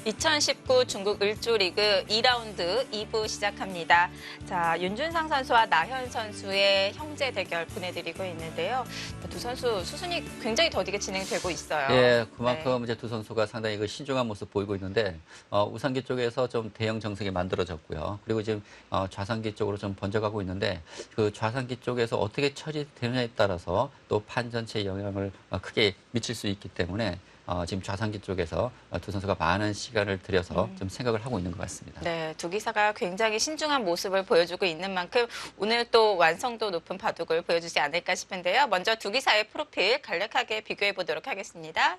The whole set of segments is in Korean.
2019 중국 을조리그 2라운드 2부 시작합니다. 자, 윤준상 선수와 나현 선수의 형제 대결 보내드리고 있는데요. 두 선수 수순이 굉장히 더디게 진행되고 있어요. 예, 그만큼 이제 두 선수가 상당히 신중한 모습 보이고 있는데 우상기 쪽에서 좀 대형 정석이 만들어졌고요. 그리고 지금 좌상기 쪽으로 좀 번져가고 있는데 그 좌상기 쪽에서 어떻게 처리되느냐에 따라서 또 판 전체에 영향을 크게 미칠 수 있기 때문에 지금 좌상기 쪽에서 두 선수가 많은 시간을 들여서 좀 생각을 하고 있는 것 같습니다. 네, 두 기사가 굉장히 신중한 모습을 보여주고 있는 만큼 오늘 또 완성도 높은 바둑을 보여주지 않을까 싶은데요. 먼저 두 기사의 프로필 간략하게 비교해 보도록 하겠습니다.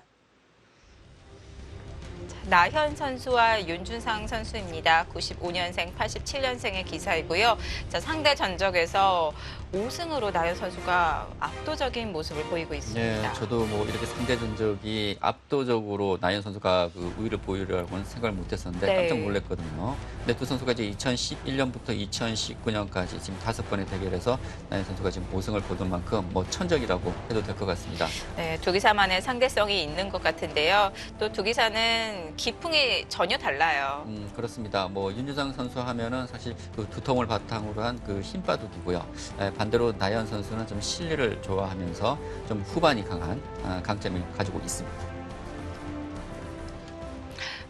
나현 선수와 윤준상 선수입니다. 95년생, 87년생의 기사이고요. 자, 상대 전적에서 5승으로 나현 선수가 압도적인 모습을 보이고 있습니다. 네, 저도 뭐 이렇게 상대 전적이 압도적으로 나현 선수가 그 우위를 보이려고는 생각을 못했었는데 네. 깜짝 놀랐거든요. 근데 두 선수가 이제 2011년부터 2019년까지 지금 5번의 대결에서 나현 선수가 지금 5승을 거둔 만큼 뭐 천적이라고 해도 될 것 같습니다. 네, 두 기사만의 상대성이 있는 것 같은데요. 또 두 기사는 기풍이 전혀 달라요. 그렇습니다. 뭐 윤준상 선수 하면은 사실 그 두통을 바탕으로 한 그 힘바둑이고요. 반대로 나현 선수는 좀 실리를 좋아하면서 좀 후반이 강한 강점을 가지고 있습니다.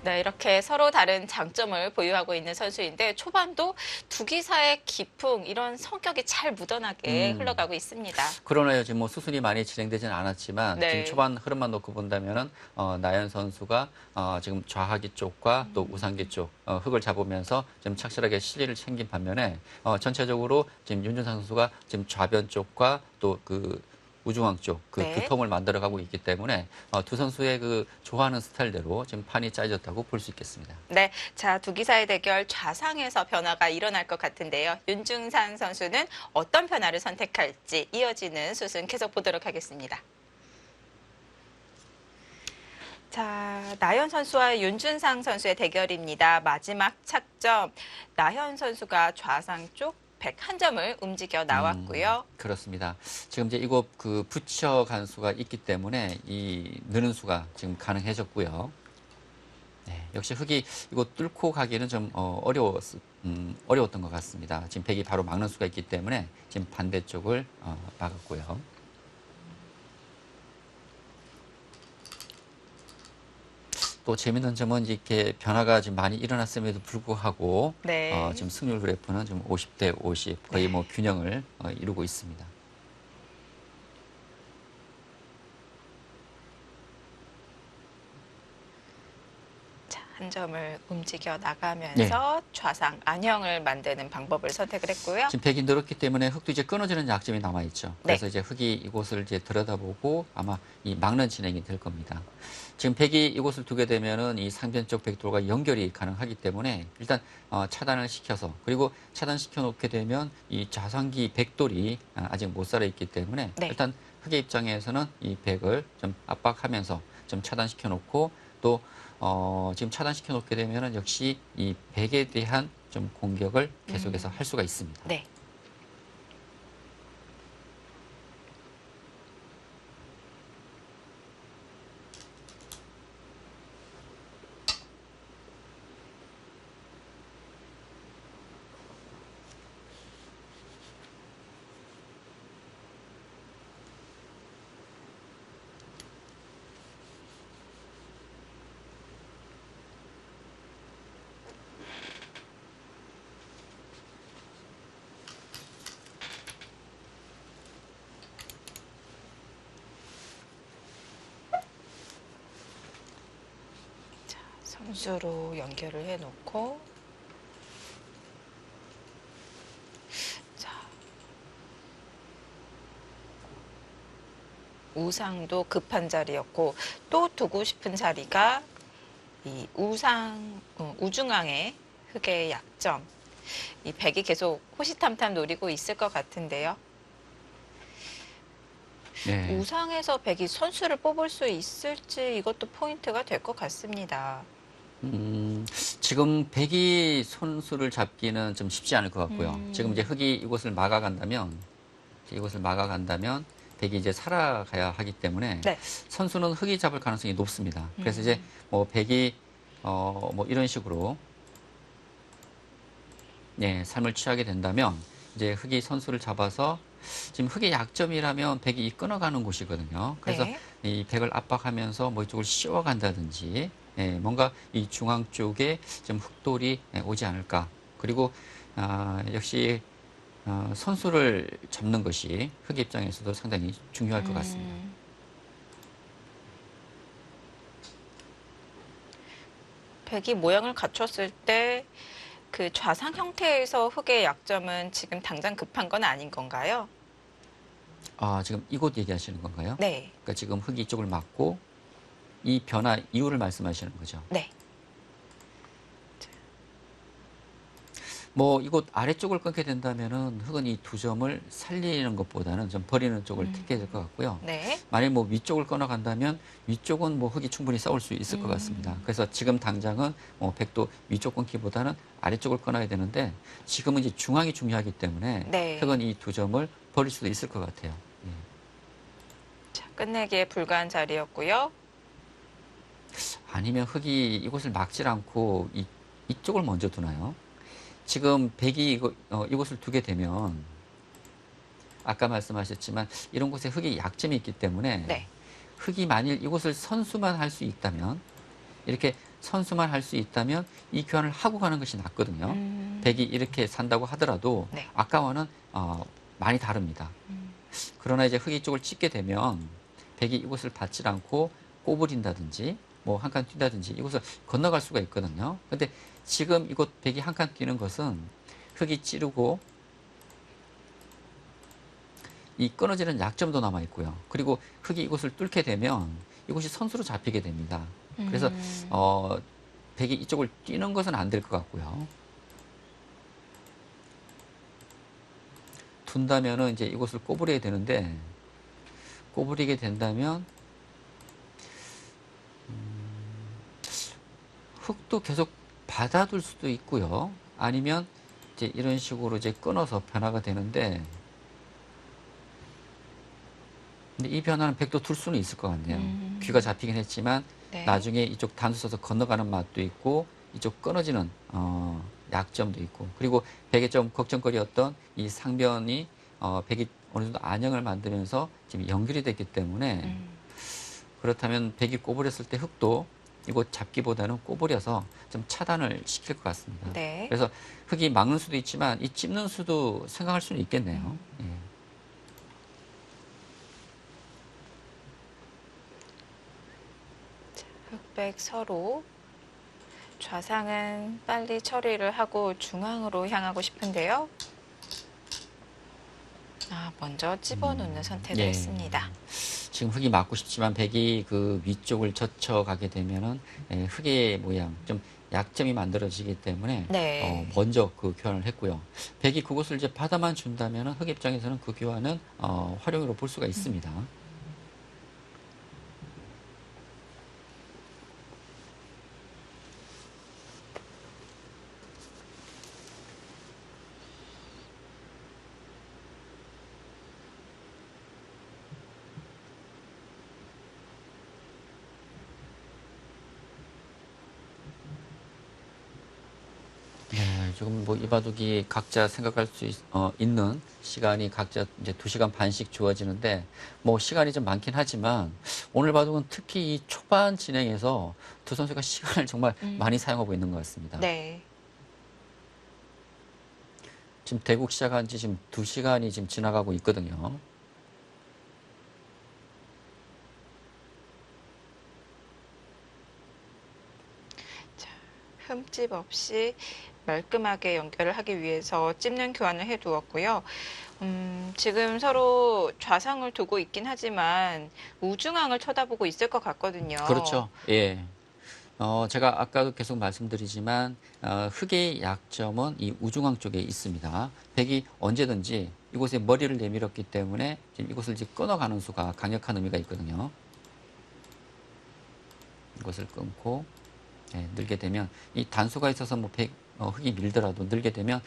네, 이렇게 서로 다른 장점을 보유하고 있는 선수인데 초반도 두 기사의 기풍, 이런 성격이 잘 묻어나게 흘러가고 있습니다. 그러네요. 지금 뭐 수순이 많이 진행되지는 않았지만 네. 지금 초반 흐름만 놓고 본다면은 나연 선수가 지금 좌하기 쪽과 또 우상기 쪽 흙을 잡으면서 좀 착실하게 실리를 챙긴 반면에 전체적으로 지금 윤준상 선수가 지금 좌변 쪽과 또 그 우중앙 쪽 그 네. 두통을 만들어가고 있기 때문에 두 선수의 그 좋아하는 스타일대로 지금 판이 짜여졌다고 볼 수 있겠습니다. 네, 자, 두 기사의 대결 좌상에서 변화가 일어날 것 같은데요. 윤준상 선수는 어떤 변화를 선택할지 이어지는 수순 계속 보도록 하겠습니다. 자, 나현 선수와 윤준상 선수의 대결입니다. 마지막 착점, 나현 선수가 좌상 쪽 101점을 움직여 나왔고요. 그렇습니다. 지금 이제 이거 그 붙여 간 수가 있기 때문에 이 느는 수가 지금 가능해졌고요. 네, 역시 흙이 이거 뚫고 가기는 좀 어려웠던 것 같습니다. 지금 백이 바로 막는 수가 있기 때문에 지금 반대쪽을 막았고요. 또 재밌는 점은 이렇게 변화가 지금 많이 일어났음에도 불구하고 네. 지금 승률 그래프는 좀 50대 50 거의 뭐 균형을 이루고 있습니다. 자, 한 점을 움직여 나가면서 좌상 안형을 만드는 방법을 선택을 했고요. 지금 백이 늘었기 때문에 흙도 이제 끊어지는 약점이 남아 있죠. 그래서 이제 흙이 이곳을 이제 들여다보고 아마 이 막는 진행이 될 겁니다. 지금 백이 이곳을 두게 되면은 이 상변 쪽 백돌과 연결이 가능하기 때문에 일단 차단을 시켜서 그리고 차단시켜 놓게 되면 이 좌상기 백돌이 아직 못 살아 있기 때문에 일단 흙의 입장에서는 이 백을 좀 압박하면서 좀 차단시켜 놓고 또 지금 차단시켜 놓게 되면은 역시 이 백에 대한 좀 공격을 계속해서 할 수가 있습니다. 네. 선수로 연결을 해놓고 자, 우상도 급한 자리였고 또 두고 싶은 자리가 이 우중앙의 흙의 약점, 이 백이 계속 호시탐탐 노리고 있을 것 같은데요. 네. 우상에서 백이 선수를 뽑을 수 있을지 이것도 포인트가 될 것 같습니다. 지금 백이 선수를 잡기는 좀 쉽지 않을 것 같고요. 지금 이제 흙이 이곳을 막아간다면 백이 이제 살아가야 하기 때문에 선수는 흙이 잡을 가능성이 높습니다. 그래서 이제 뭐 백이 뭐 이런 식으로 네, 삶을 취하게 된다면 이제 흑이 선수를 잡아서 지금 흑의 약점이라면 백이 이 끊어가는 곳이거든요. 그래서 네. 이 백을 압박하면서 뭐 이쪽을 씌워간다든지 예, 뭔가 이 중앙 쪽에 좀 흑돌이 오지 않을까. 그리고 역시 선수를 잡는 것이 흑 입장에서도 상당히 중요할 것 같습니다. 백이 모양을 갖췄을 때 그 좌상 형태에서 흑의 약점은 지금 당장 급한 건 아닌 건가요? 지금 이곳 얘기하시는 건가요? 네. 그러니까 지금 흑이 이쪽을 막고 이 변화 이유를 말씀하시는 거죠. 네. 뭐 이곳 아래쪽을 끊게 된다면은 흑은 이 두 점을 살리는 것보다는 좀 버리는 쪽을 택해야 될 것 같고요. 네. 만약 뭐 위쪽을 끊어간다면 위쪽은 뭐 흑이 충분히 싸울 수 있을 것 같습니다. 그래서 지금 당장은 백도 위쪽 끊기보다는 아래쪽을 끊어야 되는데 지금은 이제 중앙이 중요하기 때문에 네. 흑은 이 두 점을 버릴 수도 있을 것 같아요. 예. 자, 끝내기에 불과한 자리였고요. 아니면 흑이 이곳을 막질 않고 이쪽을 먼저 두나요? 지금 백이 이곳을 두게 되면 아까 말씀하셨지만 이런 곳에 흑이 약점이 있기 때문에 네. 흑이 만일 이곳을 선수만 할 수 있다면 이렇게 선수만 할 수 있다면 이 교환을 하고 가는 것이 낫거든요. 백이 이렇게 산다고 하더라도 네. 아까와는 많이 다릅니다. 그러나 이제 흑이 쪽을 찍게 되면 백이 이곳을 받지 않고 꼬부린다든지 뭐 한 칸 뛴다든지 이곳을 건너갈 수가 있거든요. 근데 지금 이곳 백이 한 칸 뛰는 것은 흑이 찌르고 이 끊어지는 약점도 남아 있고요. 그리고 흑이 이곳을 뚫게 되면 이곳이 선수로 잡히게 됩니다. 그래서 백이 이쪽을 뛰는 것은 안 될 것 같고요. 둔다면은 이제 이곳을 꼬부려야 되는데 꼬부리게 된다면 흑도 계속 받아둘 수도 있고요. 아니면 이제 이런 식으로 이제 끊어서 변화가 되는데 근데 이 변화는 백도 둘 수는 있을 것 같네요. 귀가 잡히긴 했지만 네. 나중에 이쪽 단수 써서 건너가는 맛도 있고 이쪽 끊어지는 약점도 있고 그리고 백의 좀 걱정거리였던 이 상변이 백이 어느 정도 안형을 만들면서 지금 연결이 됐기 때문에 그렇다면 백이 꼬부렸을 때 흑도 이곳 잡기보다는 꼬부려서 좀 차단을 시킬 것 같습니다. 네. 그래서 흑이 막는 수도 있지만 이 찝는 수도 생각할 수는 있겠네요. 예. 흑백 서로 좌상은 빨리 처리를 하고 중앙으로 향하고 싶은데요. 먼저 집어넣는 선택을 예. 했습니다. 지금 흑이 막고 싶지만 백이 그 위쪽을 젖혀가게 되면은 흑의 모양 좀 약점이 만들어지기 때문에 네. 먼저 그 교환을 했고요. 백이 그곳을 이제 받아만 준다면은 흑 입장에서는 그 교환은 활용으로 볼 수가 있습니다. 네, 지금 뭐 이 바둑이 각자 생각할 수 있는 시간이 각자 이제 2시간 반씩 주어지는데 뭐 시간이 좀 많긴 하지만 오늘 바둑은 특히 이 초반 진행에서 두 선수가 시간을 정말 많이 사용하고 있는 것 같습니다. 네. 지금 대국 시작한 지 지금 2시간이 지금 지나가고 있거든요. 흠집 없이 말끔하게 연결을 하기 위해서 찝는 교환을 해두었고요. 지금 서로 좌상을 두고 있긴 하지만 우중앙을 쳐다보고 있을 것 같거든요. 그렇죠. 예. 제가 아까도 계속 말씀드리지만 흑의 약점은 이 우중앙 쪽에 있습니다. 백이 언제든지 이곳에 머리를 내밀었기 때문에 지금 이곳을 이제 끊어가는 수가 강력한 의미가 있거든요. 이것을 끊고 늘게 되면 이 단수가 있어서 뭐 흙이 밀더라도 늘게 되면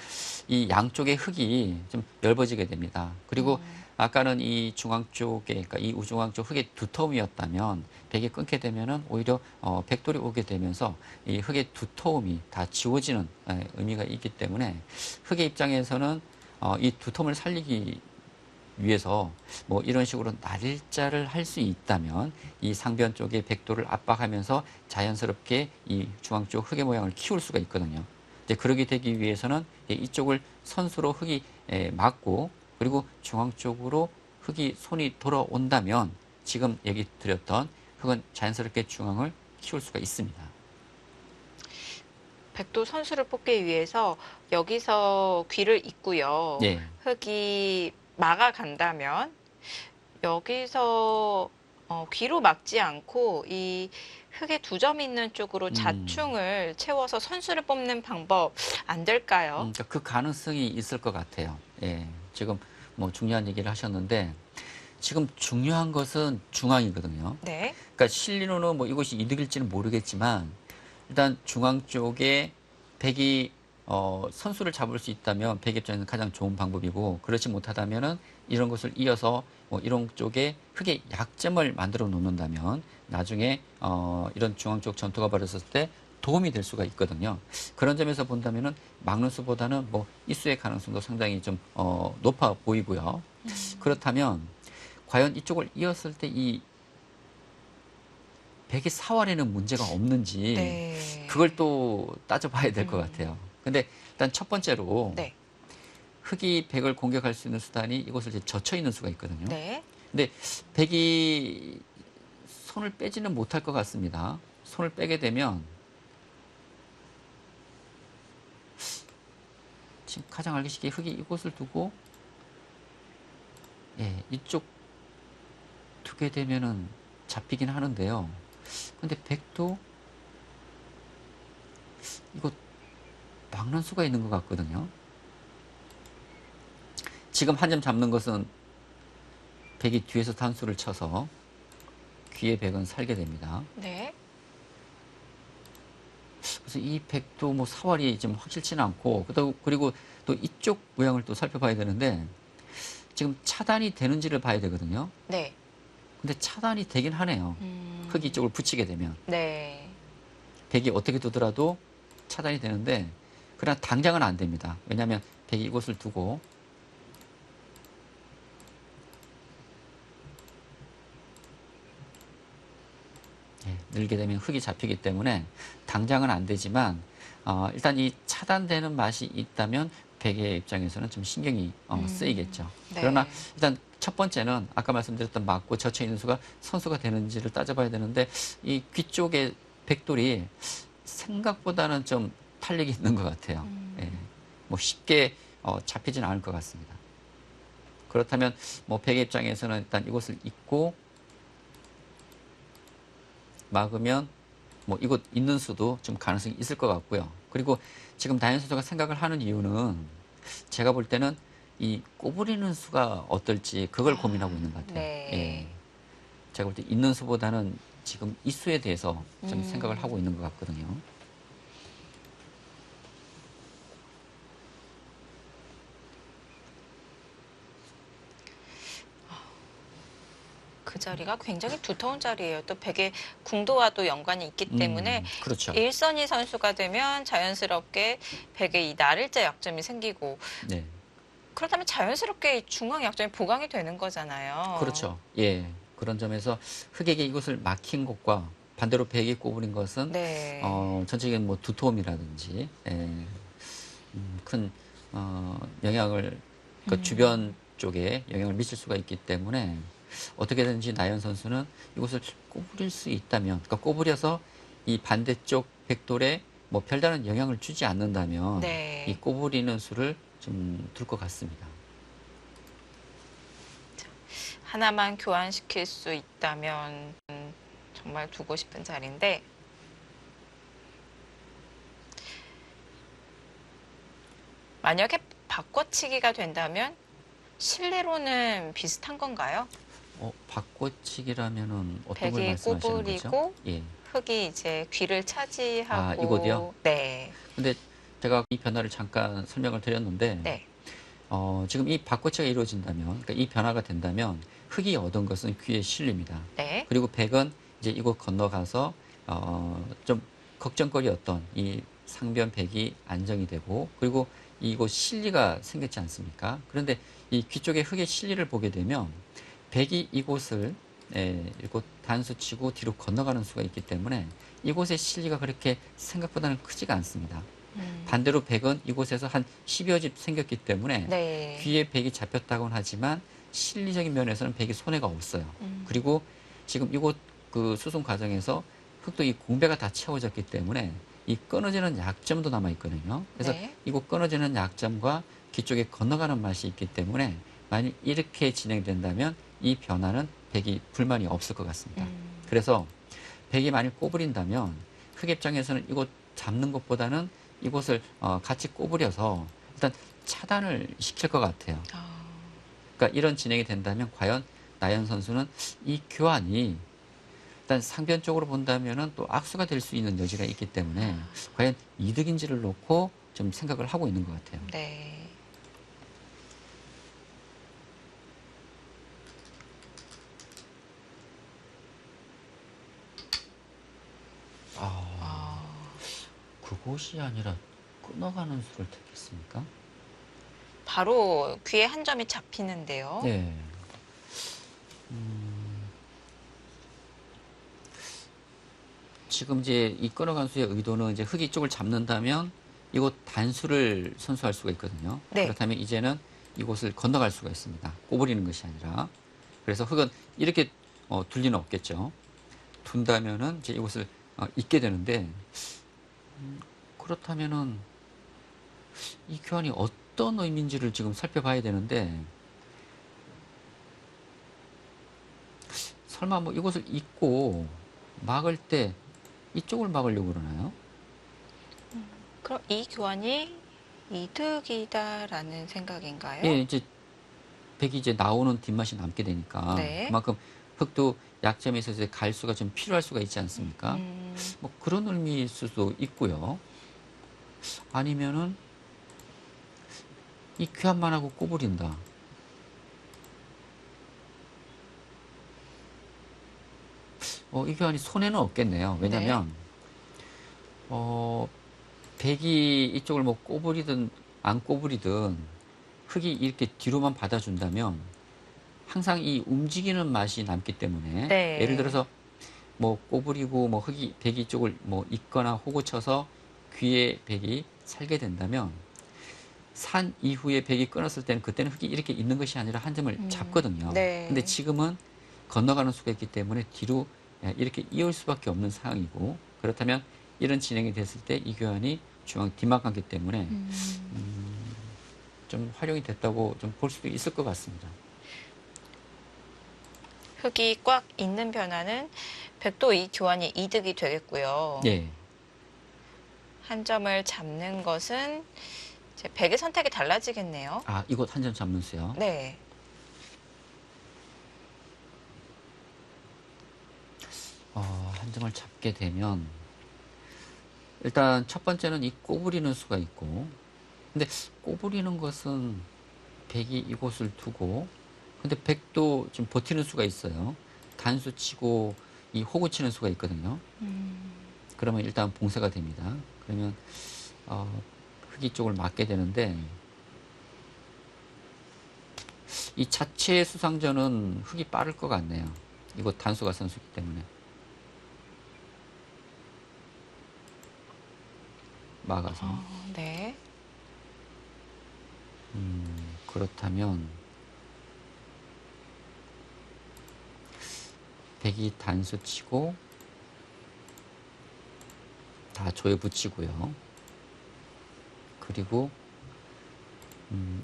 이 양쪽의 흙이 좀 얇아지게 됩니다. 그리고 아까는 이 중앙 쪽에, 그러니까 이 우중앙 쪽 흙의 두터움이었다면 벽이 끊게 되면은 오히려 백돌이 오게 되면서 이 흙의 두터움이 다 지워지는 의미가 있기 때문에 흙의 입장에서는 이 두터움을 살리기 위해서 뭐 이런 식으로 날짜를 할 수 있다면 이 상변 쪽에 백도를 압박하면서 자연스럽게 이 중앙 쪽 흙의 모양을 키울 수가 있거든요. 이제 그러게 되기 위해서는 이쪽을 선수로 흙이 막고 그리고 중앙 쪽으로 흙이 손이 돌아온다면 지금 얘기 드렸던 흙은 자연스럽게 중앙을 키울 수가 있습니다. 백도 선수를 뽑기 위해서 여기서 귀를 잇고요. 네. 흙이 막아간다면 여기서 귀로 막지 않고 이 흙에 두 점 있는 쪽으로 자충을 채워서 선수를 뽑는 방법 안 될까요? 그러니까 그 가능성이 있을 것 같아요. 예. 지금 뭐 중요한 얘기를 하셨는데 지금 중요한 것은 중앙이거든요. 네. 그러니까 실리로는 뭐 이것이 이득일지는 모르겠지만 일단 중앙 쪽에 백이 선수를 잡을 수 있다면 백 입장에서는 가장 좋은 방법이고 그렇지 못하다면은 이런 것을 이어서 뭐 이런 쪽에 흙의 약점을 만들어 놓는다면 나중에 이런 중앙 쪽 전투가 벌어졌을 때 도움이 될 수가 있거든요. 그런 점에서 본다면은 막는 수보다는 뭐 이 수의 가능성도 상당히 좀 높아 보이고요. 그렇다면 과연 이쪽을 이었을 때 이 백이 사활에는 문제가 없는지 네. 그걸 또 따져봐야 될 것 같아요. 근데 일단 첫 번째로 네. 흙이 백을 공격할 수 있는 수단이 이곳을 이제 젖혀 있는 수가 있거든요. 네. 근데 백이 손을 빼지는 못할 것 같습니다. 손을 빼게 되면 지금 가장 알기 쉽게 흙이 이곳을 두고 이쪽 두게 되면은 잡히긴 하는데요. 근데 백도 이거 막는 수가 있는 것 같거든요. 지금 한 점 잡는 것은 백이 뒤에서 단수를 쳐서 귀의 백은 살게 됩니다. 네. 그래서 이 백도 뭐 사활이 좀 확실치는 않고 그리고 또 이쪽 모양을 또 살펴봐야 되는데 지금 차단이 되는지를 봐야 되거든요. 네. 근데 차단이 되긴 하네요. 흙이 이쪽을 붙이게 되면. 네. 백이 어떻게 두더라도 차단이 되는데 그러나 당장은 안 됩니다. 왜냐하면 백이 이곳을 두고 늘게 되면 흙이 잡히기 때문에 당장은 안 되지만 일단 이 차단되는 맛이 있다면 백의 입장에서는 좀 신경이 쓰이겠죠. 네. 그러나 일단 첫 번째는 아까 말씀드렸던 맞고 젖혀 있는 수가 선수가 되는지를 따져봐야 되는데 이 귀 쪽에 백돌이 생각보다는 좀 탄력이 있는 것 같아요. 뭐 쉽게 잡히지는 않을 것 같습니다. 그렇다면 뭐 백의 입장에서는 일단 이곳을 잇고 막으면 뭐 이곳 있는 수도 좀 가능성이 있을 것 같고요. 그리고 지금 다현 선수가 생각을 하는 이유는 제가 볼 때는 이 꼬부리는 수가 어떨지 그걸 고민하고 있는 것 같아요. 네. 예. 제가 볼 때 있는 수보다는 지금 이 수에 대해서 좀 생각을 하고 있는 것 같거든요. 그 자리가 굉장히 두터운 자리예요. 또 백의 궁도와도 연관이 있기 때문에 그렇죠. 일선이 선수가 되면 자연스럽게 백의 이 날일자 약점이 생기고 네. 그렇다면 자연스럽게 이 중앙 약점이 보강이 되는 거잖아요. 그렇죠. 예. 그런 점에서 흑에게 이곳을 막힌 것과 반대로 백이 꼬부린 것은 네. 전체적인 뭐 두터움이라든지 큰 영향을 그 주변 쪽에 영향을 미칠 수가 있기 때문에 어떻게든지 나연 선수는 이곳을 꼬부릴 수 있다면, 그러니까 꼬부려서 이 반대쪽 백돌에 뭐 별다른 영향을 주지 않는다면 네. 이 꼬부리는 수를 좀 둘 것 같습니다. 하나만 교환시킬 수 있다면 정말 두고 싶은 자리인데 만약에 바꿔치기가 된다면 실내로는 비슷한 건가요? 바꿔치기라면은 어떤 걸 백이 말씀하시는 꼬부리고 거죠? 예. 흙이 이제 귀를 차지하고 이곳이요? 네. 근데 제가 이 변화를 잠깐 설명을 드렸는데 네. 지금 이 바꿔치기가 이루어진다면, 그러니까 이 변화가 된다면 흙이 얻은 것은 귀에 실립니다. 네. 그리고 백은 이제 이곳 건너가서 좀 걱정거리였던 이 상변 백이 안정이 되고, 그리고 이곳 실리가 생겼지 않습니까? 그런데 이 귀 쪽에 흙의 실리를 보게 되면 백이 이곳을 이곳 단수치고 뒤로 건너가는 수가 있기 때문에 이곳의 실리가 그렇게 생각보다는 크지가 않습니다. 반대로 백은 이곳에서 한 10여 집 생겼기 때문에 네. 귀에 백이 잡혔다고는 하지만 실리적인 면에서는 백이 손해가 없어요. 그리고 지금 이곳 그 수송 과정에서 흙도 이 공배가 다 채워졌기 때문에 이 끊어지는 약점도 남아 있거든요. 그래서 네. 이곳 끊어지는 약점과 귀 쪽에 건너가는 맛이 있기 때문에 만약 이렇게 진행된다면 이 변화는 백이 불만이 없을 것 같습니다. 그래서 백이 만약 꼬부린다면 흙 입장에서는 이곳 잡는 것보다는 이곳을 같이 꼬부려서 일단 차단을 시킬 것 같아요. 그러니까 이런 진행이 된다면 과연 나연 선수는 이 교환이 일단 상변 쪽으로 본다면은 또 악수가 될 수 있는 여지가 있기 때문에 과연 이득인지를 놓고 좀 생각을 하고 있는 것 같아요. 네. 그곳이 아니라 끊어가는 수를 택했습니까? 바로 귀에 한 점이 잡히는데요. 네. 지금 이제 이 끊어간 수의 의도는 이제 흙이 쪽을 잡는다면 이곳 단수를 선수할 수가 있거든요. 네. 그렇다면 이제는 이곳을 건너갈 수가 있습니다. 꼬부리는 것이 아니라. 그래서 흙은 이렇게 둘 리는 없겠죠. 둔다면은 이제 이곳을 잇게 되는데, 그렇다면은 이 교환이 어떤 의미인지를 지금 살펴봐야 되는데, 설마 뭐 이곳을 잇고 막을 때 이쪽을 막으려고 그러나요? 그럼 이 교환이 이득이다라는 생각인가요? 예, 이제 백이 이제 나오는 뒷맛이 남게 되니까 네. 그만큼 흙도 약점에 있어서 이제 갈 수가 좀 필요할 수가 있지 않습니까? 뭐 그런 의미일 수도 있고요. 아니면은 이 교환만 하고 꼬부린다. 이 교환이 손해는 없겠네요. 왜냐면 백이 이쪽을 뭐 꼬부리든 안 꼬부리든 흙이 이렇게 뒤로만 받아준다면 항상 이 움직이는 맛이 남기 때문에 네. 예를 들어서 뭐 꼬부리고 뭐 흙이 백이 쪽을 뭐 잇거나 호구 쳐서 귀에 백이 살게 된다면 산 이후에 백이 끊었을 때는 그때는 흙이 이렇게 있는 것이 아니라 한 점을 잡거든요. 네. 근데 지금은 건너가는 수가 있기 때문에 뒤로 이렇게 이을 수밖에 없는 상황이고, 그렇다면 이런 진행이 됐을 때 이 교환이 중앙 뒷막하기 때문에 좀 활용이 됐다고 좀 볼 수도 있을 것 같습니다. 흙이 꽉 있는 변화는 백도 이 교환이 이득이 되겠고요. 예. 한 점을 잡는 것은 이제 백의 선택이 달라지겠네요. 이곳 한 점 잡는 수요. 네. 한 점을 잡게 되면 일단 첫 번째는 이 꼬부리는 수가 있고, 근데 꼬부리는 것은 백이 이곳을 두고, 근데 백도 지금 버티는 수가 있어요. 단수 치고 이 호구 치는 수가 있거든요. 그러면 일단 봉쇄가 됩니다. 그러면 흙이 쪽을 막게 되는데, 이 자체의 수상전은 흙이 빠를 것 같네요. 이곳 단수가 선수기 때문에. 막아서. 네. 그렇다면 백이 단수 치고 다 조에 붙이고요. 그리고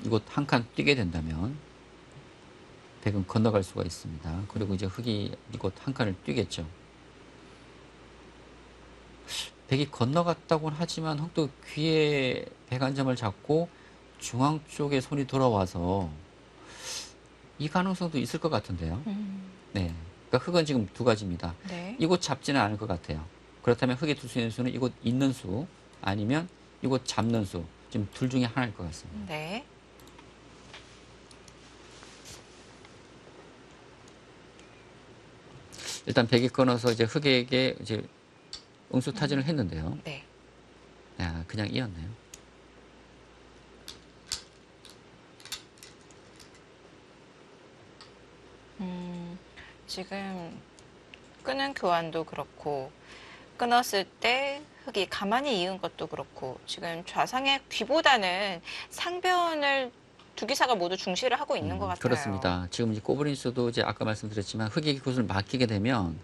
이곳 한 칸 뛰게 된다면 백은 건너갈 수가 있습니다. 그리고 이제 흙이 이곳 한 칸을 뛰겠죠. 백이 건너갔다고는 하지만 흙도 귀에 백 한 점을 잡고 중앙 쪽에 손이 돌아와서 이 가능성도 있을 것 같은데요. 네. 그러니까 흙은 지금 두 가지입니다. 네. 이곳 잡지는 않을 것 같아요. 그렇다면 흙이 둘 수 있는 수는 이곳 있는 수, 아니면 이곳 잡는 수 지금 둘 중에 하나일 것 같습니다. 네. 일단 백이 끊어서 이제 흑에게 이제 응수타진을 했는데요. 네. 야, 그냥 이었네요. 지금 끄는 교환도 그렇고 끊었을 때 흑이 가만히 이은 것도 그렇고 지금 좌상의 귀보다는 상변을 두 기사가 모두 중시를 하고 있는 것 같아요. 그렇습니다. 지금 이제 꼬부린수도 이제 아까 말씀드렸지만 흑에게 그것을 맡기게 되면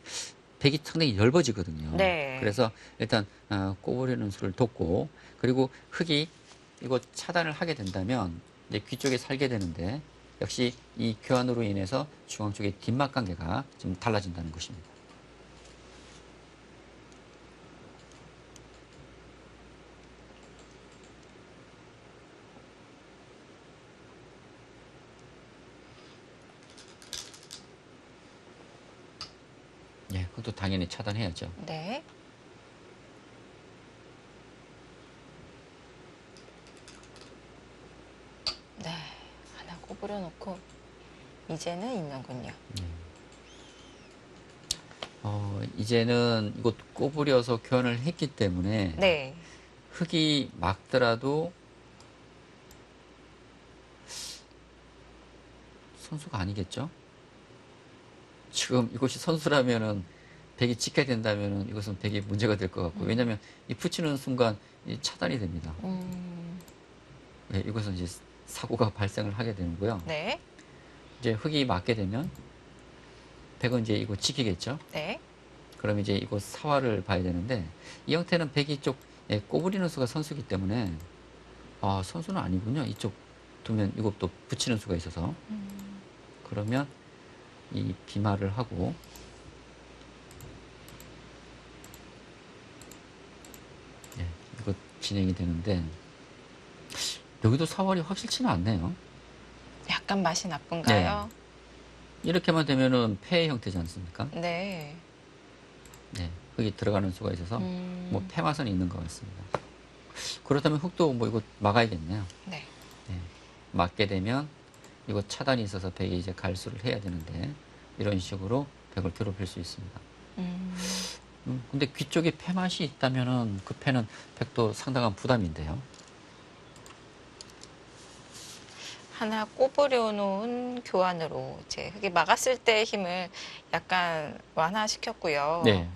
백이 상당히 넓어지거든요. 네. 그래서 일단 꼬부리는 수를 돕고 그리고 흑이 이거 차단을 하게 된다면 이제 귀 쪽에 살게 되는데 역시 이 교환으로 인해서 중앙 쪽의 뒷막 관계가 좀 달라진다는 것입니다. 예, 그것도 당연히 차단해야죠. 네. 네. 하나 꼬부려 놓고 이제는 있는군요. 이제는 이것 꼬부려서 교환을 했기 때문에 네. 흑이 막더라도 선수가 아니겠죠? 지금 이것이 선수라면은 백이 찍게 된다면은 이것은 백이 문제가 될 것 같고 왜냐하면 이 붙이는 순간 이 차단이 됩니다. 예, 이것은 이제 사고가 발생을 하게 되는고요. 네. 이제 흑이 맞게 되면 백은 이제 이거 지키겠죠. 네. 그럼 이제 이거 사활을 봐야 되는데 이 형태는 백이 쪽 예, 꼬부리는 수가 선수기 때문에 아 선수는 아니군요. 이쪽 두면 이것도 붙이는 수가 있어서 그러면 이 비마를 하고 예, 이거 진행이 되는데 여기도 사활이 확실치는 않네요. 약간 맛이 나쁜가요? 이렇게만 되면은 폐의 형태지 않습니까? 네. 네, 흑이 들어가는 수가 있어서 뭐 폐맛은 있는 것 같습니다. 그렇다면 흑도 뭐 이거 막아야겠네요. 네. 네, 막게 되면 이거 차단이 있어서 백이 이제 갈수를 해야 되는데 이런 식으로 백을 괴롭힐 수 있습니다. 근데 귀 쪽에 폐맛이 있다면은 그 폐는 백도 상당한 부담인데요. 하나 꼬부려 놓은 교환으로 이제 흑이 막았을 때의 힘을 약간 완화시켰고요. 네.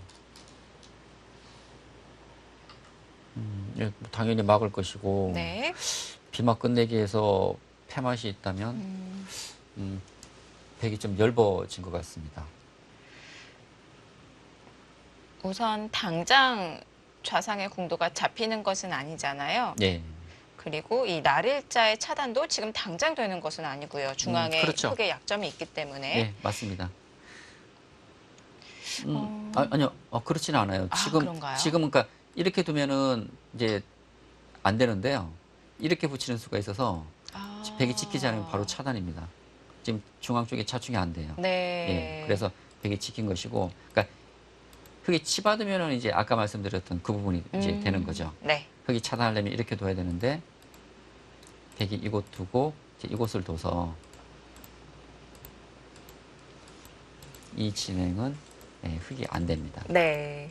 예, 뭐 당연히 막을 것이고 네. 비막 끝내기에서 폐맛이 있다면 백이 좀 엷어진 것 같습니다. 우선 당장 좌상의 궁도가 잡히는 것은 아니잖아요. 네. 그리고 이 날일자의 차단도 지금 당장 되는 것은 아니고요. 중앙에 그렇죠. 흑의 약점이 있기 때문에. 네, 맞습니다. 아니요, 그렇지는 않아요. 그런가요? 지금은 그러니까 이렇게 두면은 이제 안 되는데요. 이렇게 붙이는 수가 있어서 백이 지키지 않으면 바로 차단입니다. 지금 중앙 쪽에 차충이 안 돼요. 네. 예, 그래서 백이 지킨 것이고, 그러니까 흑이 치받으면은 이제 아까 말씀드렸던 그 부분이 이제 되는 거죠. 네. 흑이 차단하려면 이렇게 둬야 되는데 백이 이곳 두고 이제 이곳을 둬서 이 진행은 흑이 안 됩니다. 네.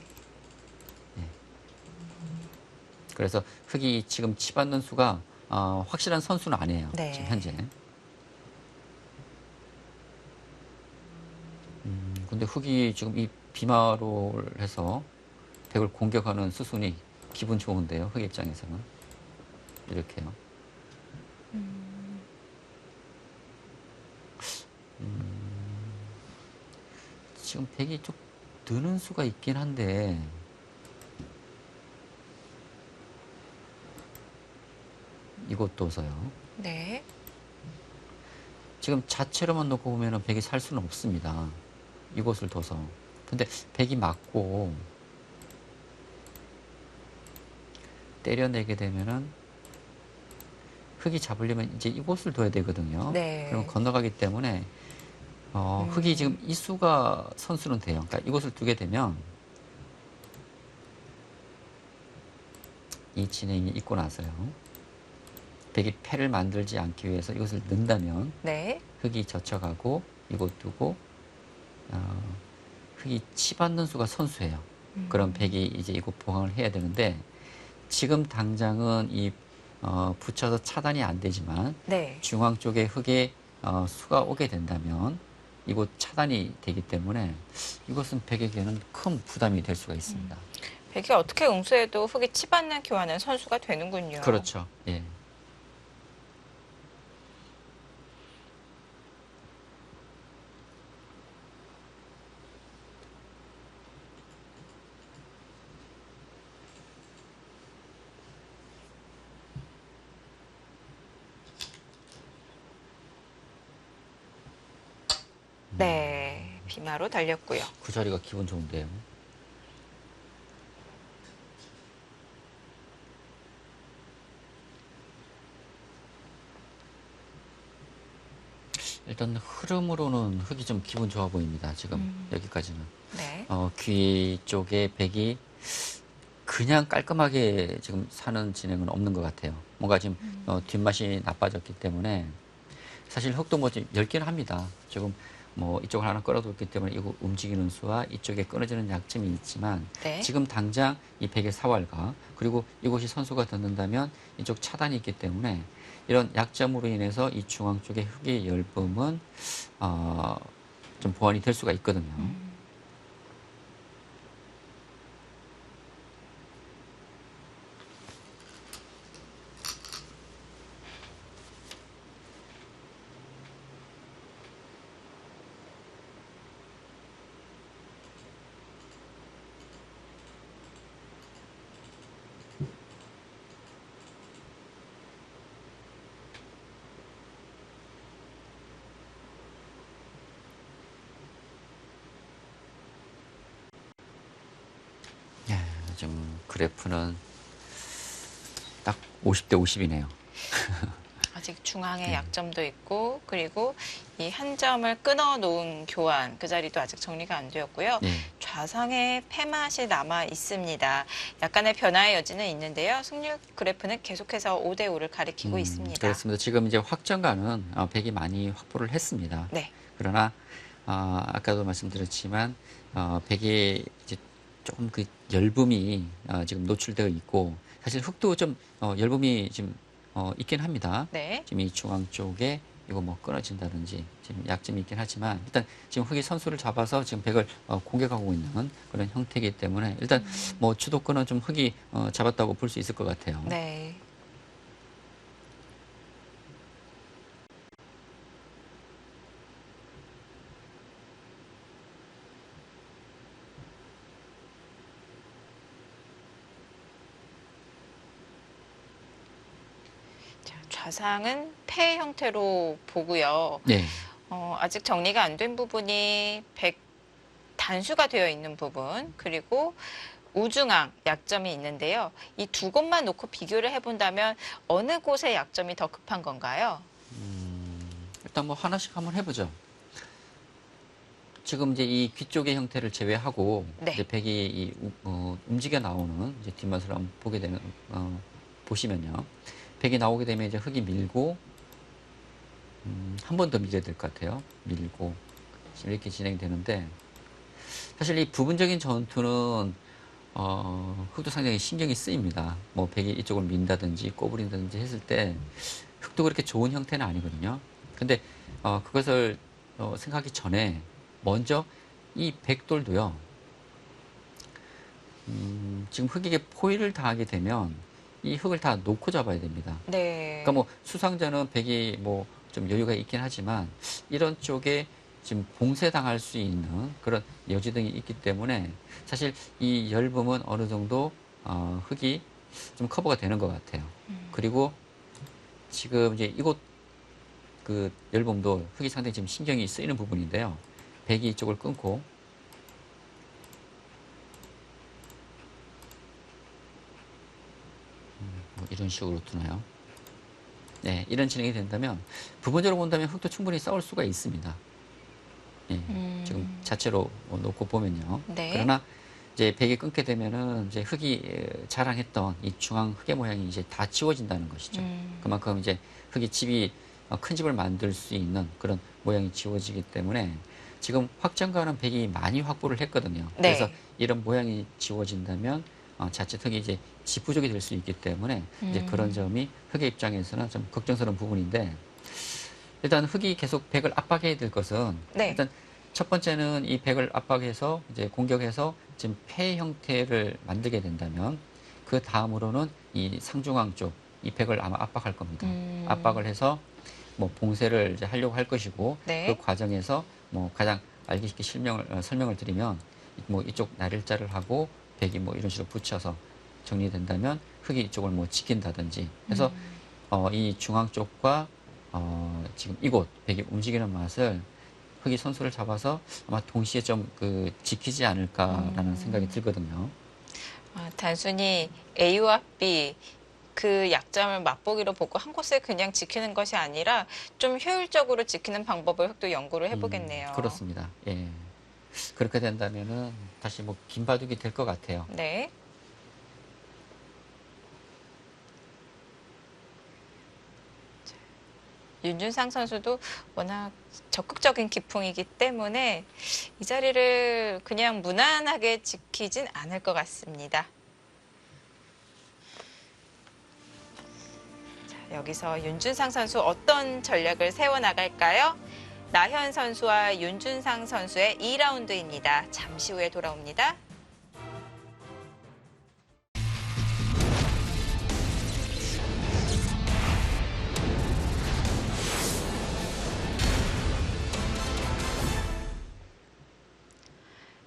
그래서 흑이 지금 치받는 수가 확실한 선수는 아니에요. 네. 지금 현재. 근데 흑이 지금 이 비마를 해서 백을 공격하는 수순이 기분 좋은데요. 흑 입장에서는. 이렇게요. 지금 백이 좀 느는 수가 있긴 한데 이것도서요. 네. 지금 자체로만 놓고 보면은 백이 살 수는 없습니다. 이곳을 둬서. 근데 백이 맞고 때려내게 되면은 흑이 잡으려면 이제 이곳을 둬야 되거든요. 네. 그럼 건너가기 때문에 흑이 지금 이 수가 선수는 돼요. 그러니까 이곳을 두게 되면 이 진행이 있고 나서요. 백이 패를 만들지 않기 위해서 이것을 넣는다면 네. 흙이 젖혀가고 이곳 두고 흙이 치받는 수가 선수예요. 그럼 백이 이제 이곳 보강을 해야 되는데 지금 당장은 이 붙여서 차단이 안 되지만 네. 중앙 쪽에 흙에 수가 오게 된다면 이곳 차단이 되기 때문에 이것은 백에게는 큰 부담이 될 수가 있습니다. 백이 어떻게 응수해도 흙이 치받는 교환은 선수가 되는군요. 그렇죠. 예. 네. 비마로 달렸고요. 그 자리가 기분 좋은데요. 일단 흐름으로는 흙이 좀 기분 좋아 보입니다. 지금 여기까지는. 네. 귀 쪽에 백이 그냥 깔끔하게 지금 사는 진행은 없는 것 같아요. 뭔가 지금 뒷맛이 나빠졌기 때문에 사실 흙도 뭐 지금 10개는 합니다. 지금 뭐 이쪽을 하나 끌어뒀기 때문에 이거 움직이는 수와 이쪽에 끊어지는 약점이 있지만 네. 지금 당장 이 백의 사활과 그리고 이곳이 선수가 닿는다면 이쪽 차단이 있기 때문에 이런 약점으로 인해서 이 중앙 쪽의 흙의 열범은 좀 보완이 될 수가 있거든요. 지금 그래프는 딱 50대 50이네요. 아직 중앙에 약점도 있고 그리고 이 한 점을 끊어 놓은 교환 그 자리도 아직 정리가 안 되었고요. 네. 좌상에 패맛이 남아 있습니다. 약간의 변화의 여지는 있는데요. 승률 그래프는 계속해서 5대 5를 가리키고 있습니다. 그렇습니다. 지금 이제 확정가는 백이 많이 확보를 했습니다. 네. 그러나 아까도 말씀드렸지만 백의 이제 조금 그 열붐이 지금 노출되어 있고 사실 흙도 좀 열붐이 지금 있긴 합니다. 네. 지금 이 중앙 쪽에 이거 뭐 끊어진다든지 지금 약점이 있긴 하지만 일단 지금 흙이 선수를 잡아서 지금 백을 공격하고 있는 그런 형태이기 때문에 일단 뭐 주도권은 좀 흙이 잡았다고 볼 수 있을 것 같아요. 네. 자, 좌상은 패 형태로 보고요. 네. 아직 정리가 안 된 부분이 단수가 되어 있는 부분 그리고 우중앙 약점이 있는데요. 이 두 곳만 놓고 비교를 해본다면 어느 곳의 약점이 더 급한 건가요? 일단 뭐 하나씩 한번 해보죠. 지금 이제 이 귀 쪽의 형태를 제외하고 네. 이제 백이 움직여 나오는 이제 뒷맛을 한번 보게 되면 보시면요. 백이 나오게 되면 이제 흙이 밀고 한 번 더 밀어야 될 것 같아요. 밀고 이렇게 진행되는데 사실 이 부분적인 전투는 흙도 상당히 신경이 쓰입니다. 뭐 백이 이쪽을 민다든지 꼬부린다든지 했을 때 흙도 그렇게 좋은 형태는 아니거든요. 근데 그것을 생각하기 전에 먼저 이 백돌도요. 지금 흙에게 포위를 당하게 되면 이 흙을 다 놓고 잡아야 됩니다. 네. 그러니까 뭐 수상자는 백이 뭐 좀 여유가 있긴 하지만 이런 쪽에 지금 봉쇄당할 수 있는 그런 여지 등이 있기 때문에 사실 이 열범은 어느 정도 흙이 좀 커버가 되는 것 같아요. 그리고 지금 이제 이곳 그 열범도 흙이 상당히 지금 신경이 쓰이는 부분인데요. 백이 이쪽을 끊고 뭐 이런 식으로 두나요? 네, 이런 진행이 된다면 부분적으로 본다면 흙도 충분히 싸울 수가 있습니다. 예, 지금 자체로 놓고 보면요. 네. 그러나 이제 백이 끊게 되면은 이제 흙이 자랑했던 이 중앙 흙의 모양이 이제 다 지워진다는 것이죠. 그만큼 이제 흙이 집이 큰 집을 만들 수 있는 그런 모양이 지워지기 때문에 지금 확정가는 백이 많이 확보를 했거든요. 네. 그래서 이런 모양이 지워진다면 자칫 흙이 이제 집 부족이 될 수 있기 때문에 이제 그런 점이 흙의 입장에서는 좀 걱정스러운 부분인데 일단 흙이 계속 백을 압박해야 될 것은 네. 일단 첫 번째는 이 백을 압박해서 이제 공격해서 지금 폐 형태를 만들게 된다면 그 다음으로는 이 상중앙 쪽 이 백을 아마 압박할 겁니다. 압박을 해서 뭐 봉쇄를 이제 하려고 할 것이고 네. 그 과정에서 뭐 가장 알기 쉽게 설명을 드리면 뭐 이쪽 날일자를 하고 백이 뭐 이런 식으로 붙여서 정리된다면 흙이 이쪽을 뭐 지킨다든지 해서 이 중앙 쪽과 지금 이곳 백이 움직이는 맛을 흙이 선수를 잡아서 아마 동시에 좀 그 지키지 않을까라는 생각이 들거든요. 단순히 A와 B 그 약점을 맛보기로 보고 한 곳을 그냥 지키는 것이 아니라 좀 효율적으로 지키는 방법을 흙도 연구를 해보겠네요. 그렇습니다. 예. 그렇게 된다면은 다시 뭐 긴 바둑이 될 것 같아요. 네. 윤준상 선수도 워낙 적극적인 기풍이기 때문에 이 자리를 그냥 무난하게 지키진 않을 것 같습니다. 자, 여기서 윤준상 선수 어떤 전략을 세워나갈까요? 나현 선수와 윤준상 선수의 2라운드입니다. 잠시 후에 돌아옵니다.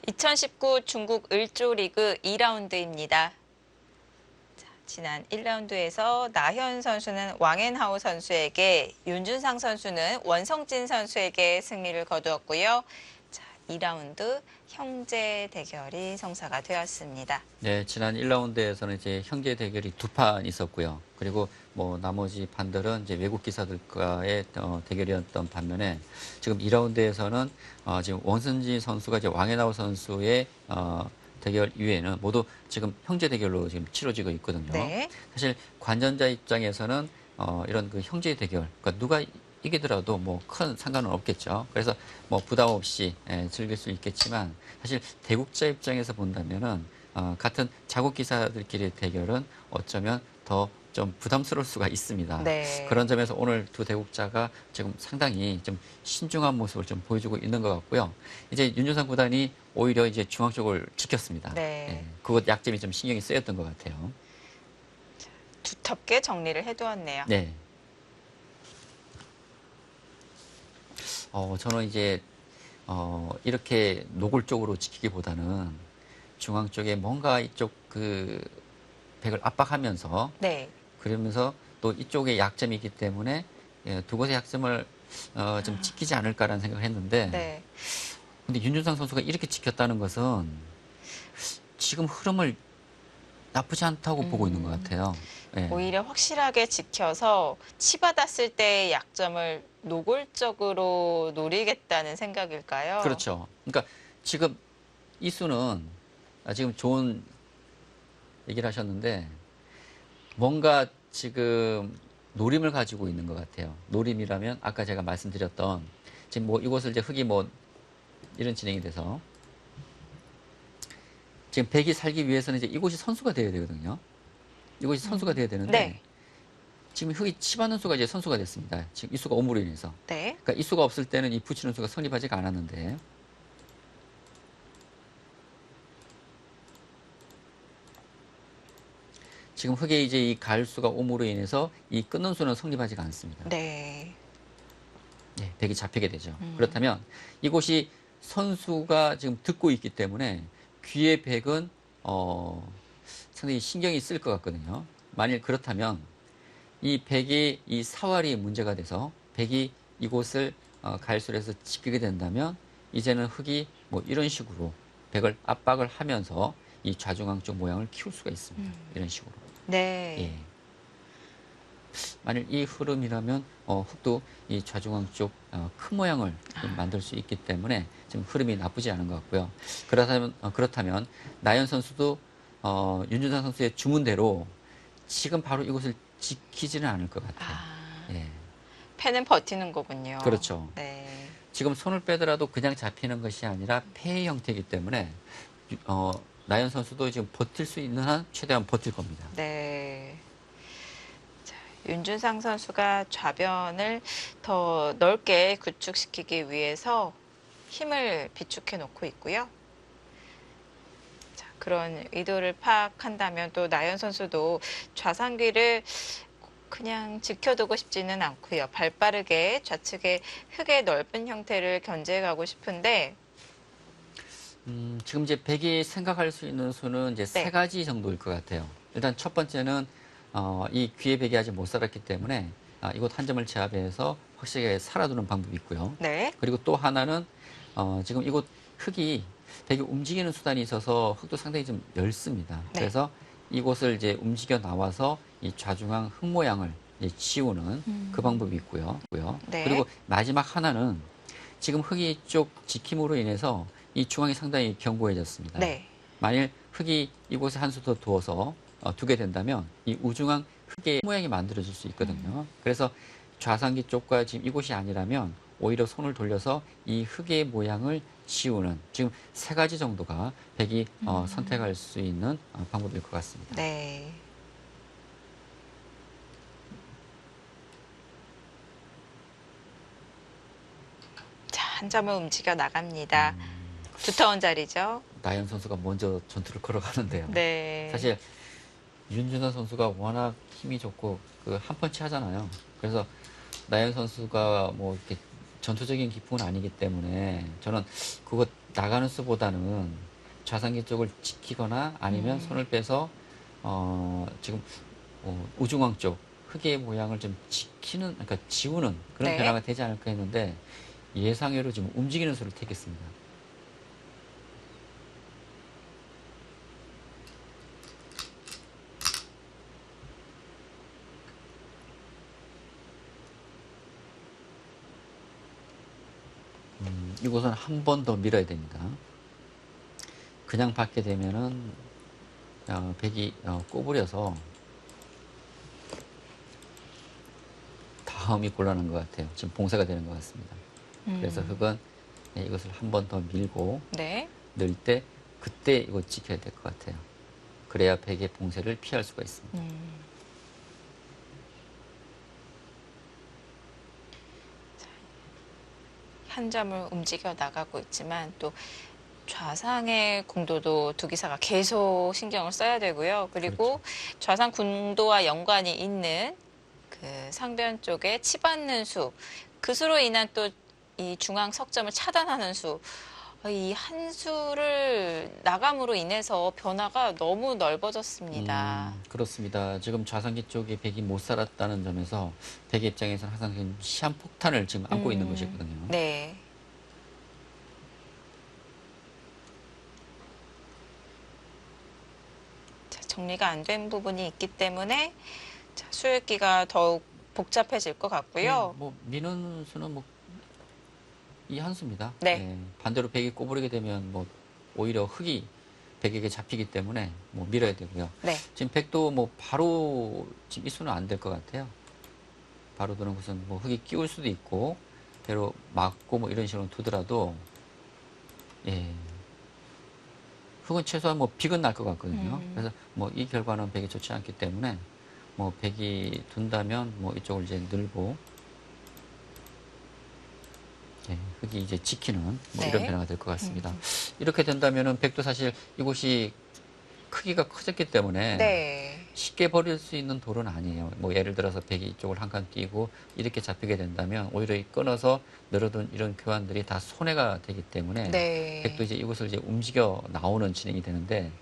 (2019) 중국 을조 리그 2라운드입니다. 지난 1라운드에서 나현 선수는 왕앤하우 선수에게, 윤준상 선수는 원성진 선수에게 승리를 거두었고요. 자, 2라운드 형제 대결이 성사가 되었습니다. 네, 지난 1라운드에서는 이제 형제 대결이 2판 있었고요. 그리고 뭐 나머지 판들은 이제 외국 기사들과의 대결이었던 반면에 지금 2라운드에서는 지금 원성진 선수가 이제 왕앤하우 선수의 대결 이외에는 모두 지금 형제 대결로 지금 치러지고 있거든요. 네. 사실 관전자 입장에서는 이런 그 형제 대결, 그러니까 누가 이기더라도 뭐 큰 상관은 없겠죠. 그래서 뭐 부담 없이 즐길 수 있겠지만 사실 대국자 입장에서 본다면은 같은 자국 기사들끼리의 대결은 어쩌면 더 좀 부담스러울 수가 있습니다. 네. 그런 점에서 오늘 두 대국자가 지금 상당히 좀 신중한 모습을 좀 보여주고 있는 것 같고요. 이제 윤준상 구단이 오히려 이제 중앙 쪽을 지켰습니다. 네. 예, 그것 약점이 좀 신경이 쓰였던 것 같아요. 두텁게 정리를 해두었네요. 네. 저는 이제 이렇게 노골적으로 지키기보다는 중앙 쪽에 뭔가 이쪽 그 백을 압박하면서 네. 그러면서 또 이쪽에 약점이 있기 때문에 두 곳의 약점을 좀 지키지 않을까라는 생각을 했는데 네. 근데 윤준상 선수가 이렇게 지켰다는 것은 지금 흐름을 나쁘지 않다고 보고 있는 것 같아요. 예. 오히려 확실하게 지켜서 치받았을 때의 약점을 노골적으로 노리겠다는 생각일까요? 그렇죠. 그러니까 지금 이수는 지금 좋은 얘기를 하셨는데 뭔가 지금 노림을 가지고 있는 것 같아요. 노림이라면 아까 제가 말씀드렸던 지금 뭐 이곳을 이제 흙이 뭐 이런 진행이 돼서 지금 백이 살기 위해서는 이제 이곳이 선수가 되어야 되거든요. 이곳이 선수가 되어야 되는데 네. 지금 흙이 치받는 수가 이제 선수가 됐습니다. 지금 이 수가 오므로 인해서. 네. 그러니까 이 수가 없을 때는 이 붙이는 수가 성립하지가 않았는데 지금 흙에 이제 이 가을수가 오므로 인해서 이 끊는 수는 성립하지가 않습니다. 네. 네, 백이 잡히게 되죠. 그렇다면 이곳이 선수가 지금 듣고 있기 때문에 귀의 백은 상당히 신경이 쓸 것 같거든요. 만일 그렇다면 이 백이 이 사활이 문제가 돼서 백이 이곳을 가을수를 해서 지키게 된다면 이제는 흙이 뭐 이런 식으로 백을 압박을 하면서 이 좌중앙 쪽 모양을 키울 수가 있습니다. 이런 식으로. 네. 예. 만일 이 흐름이라면 흑도 이 좌중앙 쪽 큰 모양을 좀 만들 수 있기 때문에 지금 흐름이 나쁘지 않은 것 같고요. 그렇다면 나연 선수도 윤준상 선수의 주문대로 지금 바로 이곳을 지키지는 않을 것 같아요. 예. 패는 버티는 거군요. 그렇죠. 네. 지금 손을 빼더라도 그냥 잡히는 것이 아니라 패의 형태이기 때문에 나연 선수도 지금 버틸 수 있는 한 최대한 버틸 겁니다. 네. 자, 윤준상 선수가 좌변을 더 넓게 구축시키기 위해서 힘을 비축해 놓고 있고요. 자, 그런 의도를 파악한다면 또 나연 선수도 좌상귀를 그냥 지켜두고 싶지는 않고요. 발빠르게 좌측의 흙의 넓은 형태를 견제해 가고 싶은데 지금 이제 백이 생각할 수 있는 수는 이제 네. 세 가지 정도일 것 같아요. 일단 첫 번째는 이 귀의 백이 아직 못 살았기 때문에 이곳 한 점을 제압해서 확실하게 살아두는 방법이 있고요. 네. 그리고 또 하나는 지금 이곳 흙이 백이 움직이는 수단이 있어서 흙도 상당히 좀 넓습니다. 네. 그래서 이곳을 이제 움직여 나와서 이 좌중앙 흙 모양을 이제 지우는 그 방법이 있고요. 네. 그리고 마지막 하나는 지금 흙이 쪽 지킴으로 인해서 이 중앙이 상당히 견고해졌습니다. 네. 만일 흙이 이곳에 한 수 더 두어서 두게 된다면 이 우중앙 흙의 모양이 만들어질 수 있거든요. 그래서 좌상기 쪽과 지금 이곳이 아니라면 오히려 손을 돌려서 이 흙의 모양을 지우는 지금 세 가지 정도가 백이 선택할 수 있는 방법일 것 같습니다. 네. 자, 한 점을 움직여 나갑니다. 두터운 자리죠. 나연 선수가 먼저 전투를 걸어가는데요. 네. 사실 윤준하 선수가 워낙 힘이 좋고 그 한 펀치 하잖아요. 그래서 나연 선수가 뭐 이렇게 전투적인 기풍은 아니기 때문에 저는 그거 나가는 수보다는 좌상기 쪽을 지키거나 아니면 손을 빼서 지금 우중앙 쪽 흙의 모양을 좀 지키는 그러니까 지우는 그런 네. 변화가 되지 않을까 했는데 예상외로 지금 움직이는 수를 택했습니다. 이곳은 한 번 더 밀어야 됩니다. 그냥 받게 되면은 백이 꼬부려서 다음이 곤란한 것 같아요. 지금 봉쇄가 되는 것 같습니다. 그래서 흙은 이것을 한 번 더 밀고 네. 넣을 때 그때 이거 지켜야 될 것 같아요. 그래야 백의 봉쇄를 피할 수가 있습니다. 한 점을 움직여 나가고 있지만 또 좌상의 공도도 두 기사가 계속 신경을 써야 되고요. 그리고 좌상 군도와 연관이 있는 그 상변 쪽에 치받는 수, 그 수로 인한 또 이 중앙 석점을 차단하는 수, 이 한 수를 나감으로 인해서 변화가 너무 넓어졌습니다. 그렇습니다. 지금 좌상기 쪽에 백이 못 살았다는 점에서 백의 입장에서는 항상 시한폭탄을 지금 안고 있는 것이거든요. 네. 자, 정리가 안 된 부분이 있기 때문에 자, 수읽기가 더욱 복잡해질 것 같고요. 뭐 미는 수는 뭐 이 한 수입니다. 네. 반대로 백이 꼬부리게 되면 뭐 오히려 흙이 백에게 잡히기 때문에 뭐 밀어야 되고요. 네. 지금 백도 뭐 바로 지금 이 수는 안 될 것 같아요. 바로 드는 것은 뭐 흙이 끼울 수도 있고 배로 막고 뭐 이런 식으로 두더라도 흙은 최소한 뭐 빅은 날 것 같거든요. 그래서 뭐 이 결과는 백이 좋지 않기 때문에 뭐 백이 둔다면 뭐 이쪽을 이제 늘고 흙이 이제 지키는 뭐 이런 네. 변화가 될 것 같습니다. 이렇게 된다면은 백도 사실 이곳이 크기가 커졌기 때문에 네. 쉽게 버릴 수 있는 돌은 아니에요. 뭐 예를 들어서 백이 이쪽을 한 칸 끼고 이렇게 잡히게 된다면 오히려 끊어서 늘어둔 이런 교환들이 다 손해가 되기 때문에 네. 백도 이제 이곳을 이제 움직여 나오는 진행이 되는데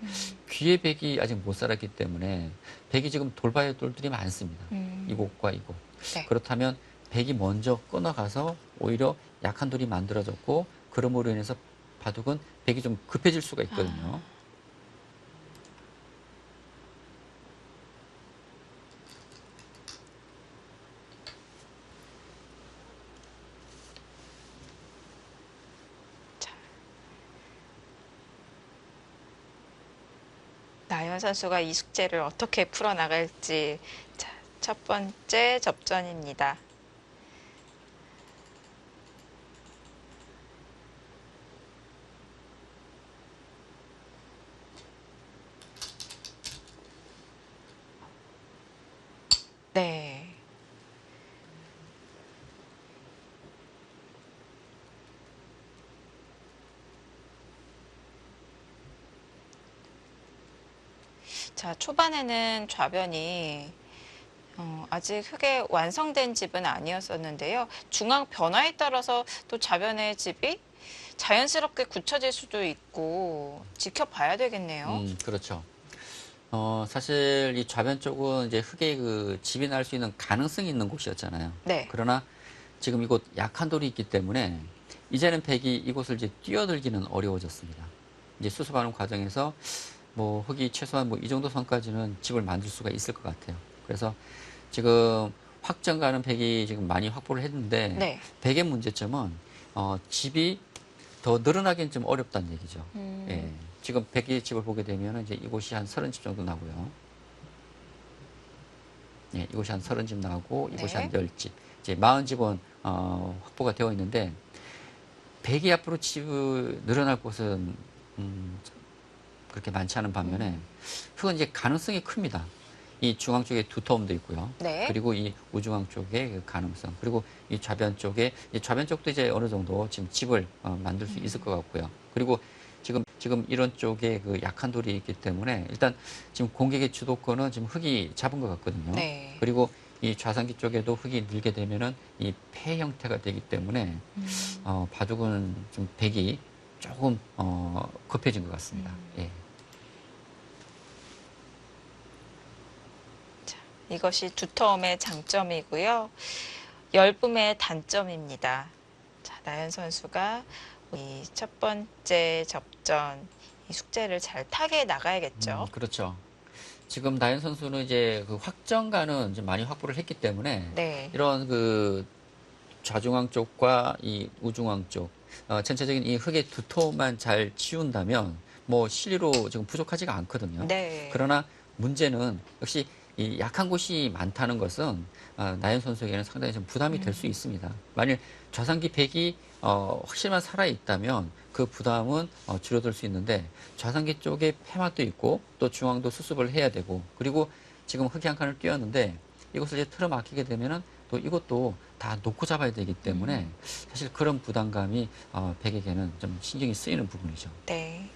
귀의 백이 아직 못 살았기 때문에 백이 지금 돌봐야 할 돌들이 많습니다. 이곳과 이곳. 네. 그렇다면 백이 먼저 끊어가서 오히려 약한 돌이 만들어졌고 그럼으로 인해서 바둑은 백이 좀 급해질 수가 있거든요. 나연 선수가 이 숙제를 어떻게 풀어나갈지. 자, 첫 번째 접전입니다. 네. 자, 초반에는 좌변이 아직 흙에 완성된 집은 아니었었는데요. 중앙 변화에 따라서 또 좌변의 집이 자연스럽게 굳혀질 수도 있고 지켜봐야 되겠네요. 그렇죠. 사실 이 좌변 쪽은 이제 흙에 그 집이 날 수 있는 가능성이 있는 곳이었잖아요. 네. 그러나 지금 이곳 약한 돌이 있기 때문에 이제는 백이 이곳을 이제 뛰어들기는 어려워졌습니다. 이제 수습하는 과정에서 뭐 흙이 최소한 뭐 이 정도 선까지는 집을 만들 수가 있을 것 같아요. 그래서 지금 확정 가는 백이 지금 많이 확보를 했는데 네. 백의 문제점은 집이 더 늘어나기는 좀 어렵다는 얘기죠. 예. 지금 백의 집을 보게 되면 이제 이곳이 한 30집 정도 나고요. 예, 이곳이 한 30집 나고 이곳이 네. 한 10집. 이제 40집은 확보가 되어 있는데 백이 앞으로 집을 늘어날 곳은 그렇게 많지 않은 반면에 흙은 이제 가능성이 큽니다. 이 중앙 쪽에 두터움도 있고요. 네. 그리고 이 우중앙 쪽에 그 가능성, 그리고 이 좌변 쪽에, 이 좌변 쪽도 이제 어느 정도 지금 집을 만들 수 있을 것 같고요. 그리고 지금 이런 쪽에 그 약한 돌이 있기 때문에 일단 지금 공격의 주도권은 지금 흙이 잡은 것 같거든요. 네. 그리고 이 좌상기 쪽에도 흙이 늘게 되면은 이 폐 형태가 되기 때문에 바둑은 좀 백이 조금 급해진 것 같습니다. 예. 이것이 두터움의 장점이고요. 엷음의 단점입니다. 자, 나연 선수가 이 첫 번째 접전 이 숙제를 잘 타게 나가야겠죠. 그렇죠. 지금 나연 선수는 이제 그 확정가는 좀 많이 확보를 했기 때문에 네. 이런 그 좌중앙 쪽과 이 우중앙 쪽 전체적인 이 흙의 두터움만 잘 치운다면 뭐 실리로 지금 부족하지가 않거든요. 네. 그러나 문제는 역시 이 약한 곳이 많다는 것은 나연 선수에게는 상당히 좀 부담이 될 수 있습니다. 만일 좌상기 백이 확실만 살아 있다면 그 부담은 줄어들 수 있는데 좌상기 쪽에 폐맛도 있고 또 중앙도 수습을 해야 되고 그리고 지금 흙이 한 칸을 띄었는데 이것을 이제 틀어막히게 되면은 또 이것도 다 놓고 잡아야 되기 때문에 사실 그런 부담감이 백에게는 좀 신경이 쓰이는 부분이죠. 네.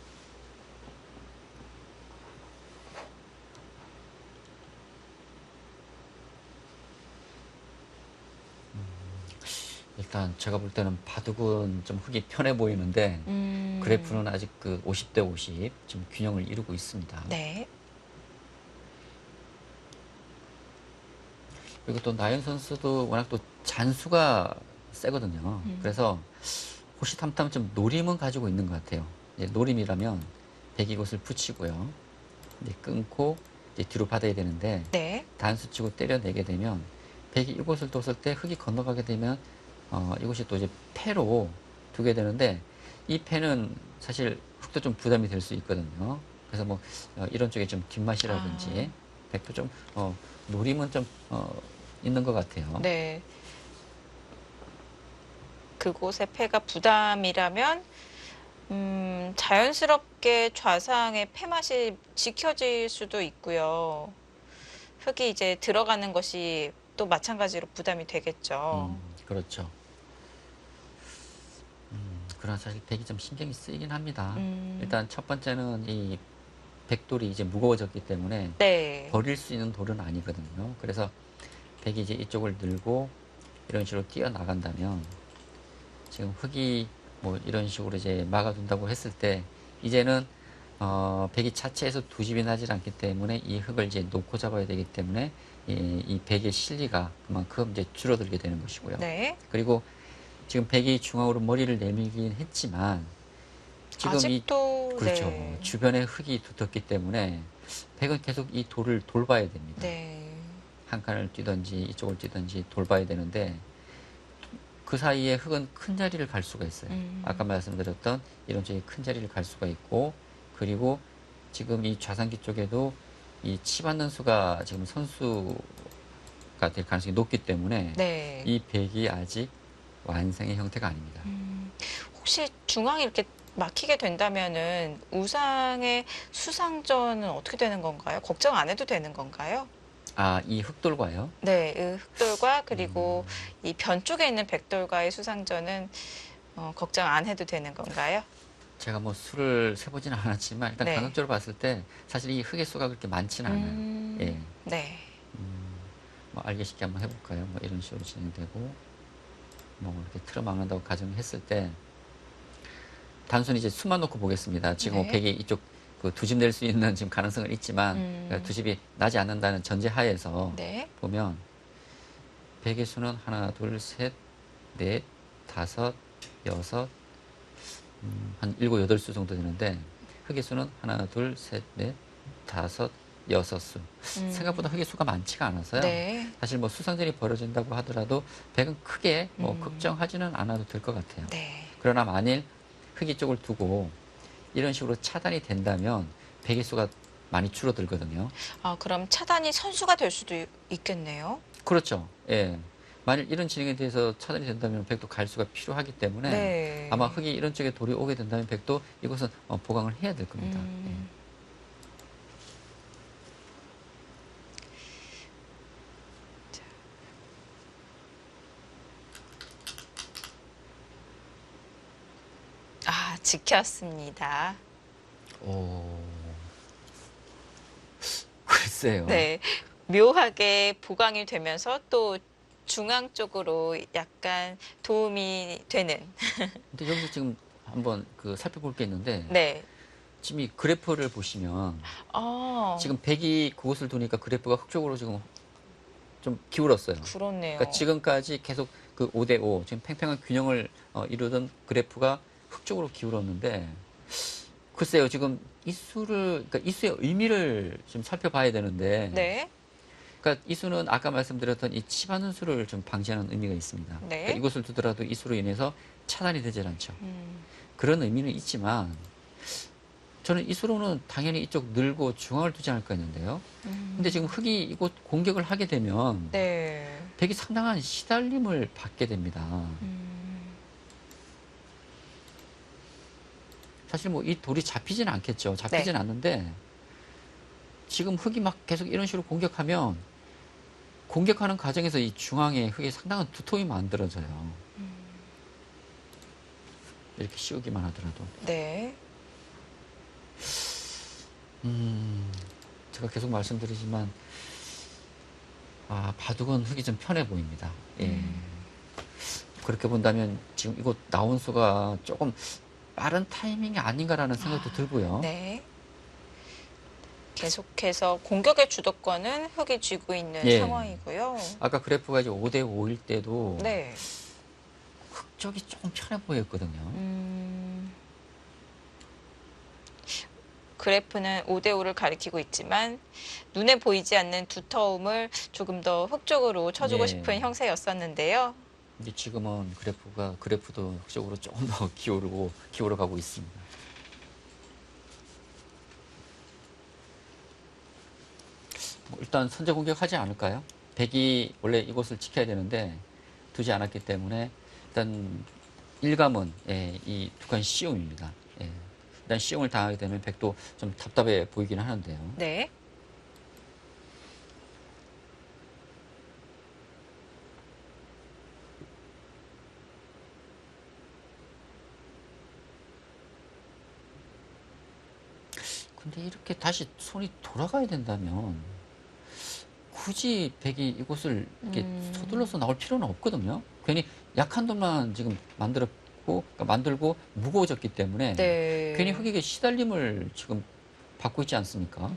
일단 제가 볼 때는 바둑은 좀 흙이 편해 보이는데 그래프는 아직 그 50대 50 좀 균형을 이루고 있습니다. 네. 그리고 또 나연 선수도 워낙 또 잔수가 세거든요. 그래서 호시탐탐 좀 노림은 가지고 있는 것 같아요. 이제 노림이라면 백이 곳을 붙이고요. 이제 끊고 이제 뒤로 받아야 되는데 네. 단수 치고 때려내게 되면 백이 이곳을 뒀을 때 흙이 건너가게 되면 이곳이 또 이제 패로 두게 되는데 이 패는 사실 흙도 좀 부담이 될 수 있거든요. 그래서 뭐 이런 쪽에 좀 뒷맛이라든지 백도 좀 노림은 좀 있는 것 같아요. 네. 그곳의 패가 부담이라면 자연스럽게 좌상의 패맛이 지켜질 수도 있고요. 흙이 이제 들어가는 것이 또 마찬가지로 부담이 되겠죠. 그렇죠. 그러나 사실 백이 좀 신경이 쓰이긴 합니다. 일단 첫 번째는 이 백돌이 이제 무거워졌기 때문에 네. 버릴 수 있는 돌은 아니거든요. 그래서 백이 이제 이쪽을 들고 이런 식으로 뛰어나간다면 지금 흙이 뭐 이런 식으로 이제 막아둔다고 했을 때 이제는 백이 자체에서 두 집이 나질 않기 때문에 이 흙을 이제 놓고 잡아야 되기 때문에 이 백의 실리가 그만큼 이제 줄어들게 되는 것이고요. 네. 그리고 지금 백이 중앙으로 머리를 내밀긴 했지만 지금 아직도 그렇죠. 네. 주변에 흙이 두텁기 때문에 백은 계속 이 돌을 돌봐야 됩니다. 네. 한 칸을 뛰든지 이쪽을 뛰든지 돌봐야 되는데 그 사이에 흙은 큰 자리를 갈 수가 있어요. 아까 말씀드렸던 이런 쪽에 큰 자리를 갈 수가 있고 그리고 지금 이 좌상기 쪽에도 이 치받는 수가 지금 선수가 될 가능성이 높기 때문에 네. 이 백이 아직 완성의 형태가 아닙니다. 혹시 중앙이 이렇게 막히게 된다면은 우상의 수상전은 어떻게 되는 건가요? 걱정 안 해도 되는 건가요? 아, 이 흑돌과요? 네, 그 흑돌과 그리고 음, 이 변 쪽에 있는 백돌과의 수상전은 걱정 안 해도 되는 건가요? 제가 뭐 수를 세보지는 않았지만 일단 네. 감각적으로 봤을 때 사실 이 흑의 수가 그렇게 많지는 않아요. 예. 네. 뭐 알기 쉽게 한번 해볼까요? 뭐 이런 식으로 진행되고 뭐 이렇게 틀어막는다고 가정했을 때 단순히 이제 수만 놓고 보겠습니다. 지금 뭐 네. 백이 이쪽 그 두 집 낼 수 있는 지금 가능성은 있지만 음, 두 집이 나지 않는다는 전제 하에서 네. 보면 백의 수는 하나, 둘, 셋, 넷, 다섯, 여섯, 한 일곱, 여덟 수 정도 되는데 흑의 수는 하나, 둘, 셋, 넷, 다섯, 여섯 수. 생각보다 흑의 수가 많지가 않아서요. 네. 사실 뭐 수상전이 벌어진다고 하더라도 백은 크게 뭐 음, 걱정하지는 않아도 될 것 같아요. 네. 그러나 만일 흑의 쪽을 두고 이런 식으로 차단이 된다면 백의 수가 많이 줄어들거든요. 아, 그럼 차단이 선수가 될 수도 있겠네요. 그렇죠. 예. 만일 이런 진행에 대해서 차단이 된다면 백도 갈 수가 필요하기 때문에 아마 네. 흑이 이런 쪽에 돌이 오게 된다면 백도 이것은 보강을 해야 될 겁니다. 예. 음, 아, 지켰습니다. 오, 글쎄요. 네. 묘하게 보강이 되면서 또 중앙 쪽으로 약간 도움이 되는. 근데 여기서 지금 한번 그 살펴볼 게 있는데 네. 지금 이 그래프를 보시면 아, 지금 백이 그곳을 두니까 그래프가 흑쪽으로 지금 좀 기울었어요. 그러니까 그렇네요. 지금까지 계속 그 5대5 지금 팽팽한 균형을 이루던 그래프가 흑쪽으로 기울었는데 글쎄요 지금 이 수를 그러니까 이 수의 의미를 좀 살펴봐야 되는데 네. 그러니까 이 수는 아까 말씀드렸던 이 치받는 수를 좀 방지하는 의미가 있습니다. 그러니까 네. 이것을 두더라도 이 수로 인해서 차단이 되질 않죠. 음, 그런 의미는 있지만 저는 이 수로는 당연히 이쪽 늘고 중앙을 두지 않을까 했는데요. 근데 지금 흑이 이곳 공격을 하게 되면 네. 백이 상당한 시달림을 받게 됩니다. 사실 뭐 이 돌이 잡히지는 않겠죠. 네. 잡히지는 않는데 지금 흑이 막 계속 이런 식으로 공격하면 공격하는 과정에서 이 중앙에 흑이 상당한 두통이 만들어져요. 이렇게 씌우기만 하더라도. 네. 제가 계속 말씀드리지만 바둑은 흑이 좀 편해 보입니다. 예. 그렇게 본다면 지금 이곳 나온 수가 조금 빠른 타이밍이 아닌가라는 생각도 들고요. 네. 계속해서 공격의 주도권은 흑이 쥐고 있는 예. 상황이고요. 아까 그래프가 이제 5대5일 때도 네. 흑 쪽이 조금 편해 보였거든요. 그래프는 5대5를 가리키고 있지만 눈에 보이지 않는 두터움을 조금 더 흑쪽으로 쳐주고 예. 싶은 형세였었는데요. 근데 지금은 그래프도 흑쪽으로 조금 더 기울어 가고 있습니다. 뭐 일단 선제 공격하지 않을까요? 백이 원래 이곳을 지켜야 되는데 두지 않았기 때문에 일단 일감은 이 북한 시움입니다. 예. 일단 시움을 당하게 되면 백도 좀 답답해 보이기는 하는데요. 네. 근데 이렇게 다시 손이 돌아가야 된다면 굳이 백이 이곳을 이렇게 서둘러서 나올 필요는 없거든요. 괜히 약한 돈만 지금 만들고 무거워졌기 때문에 네. 괜히 흑에게 시달림을 지금 받고 있지 않습니까?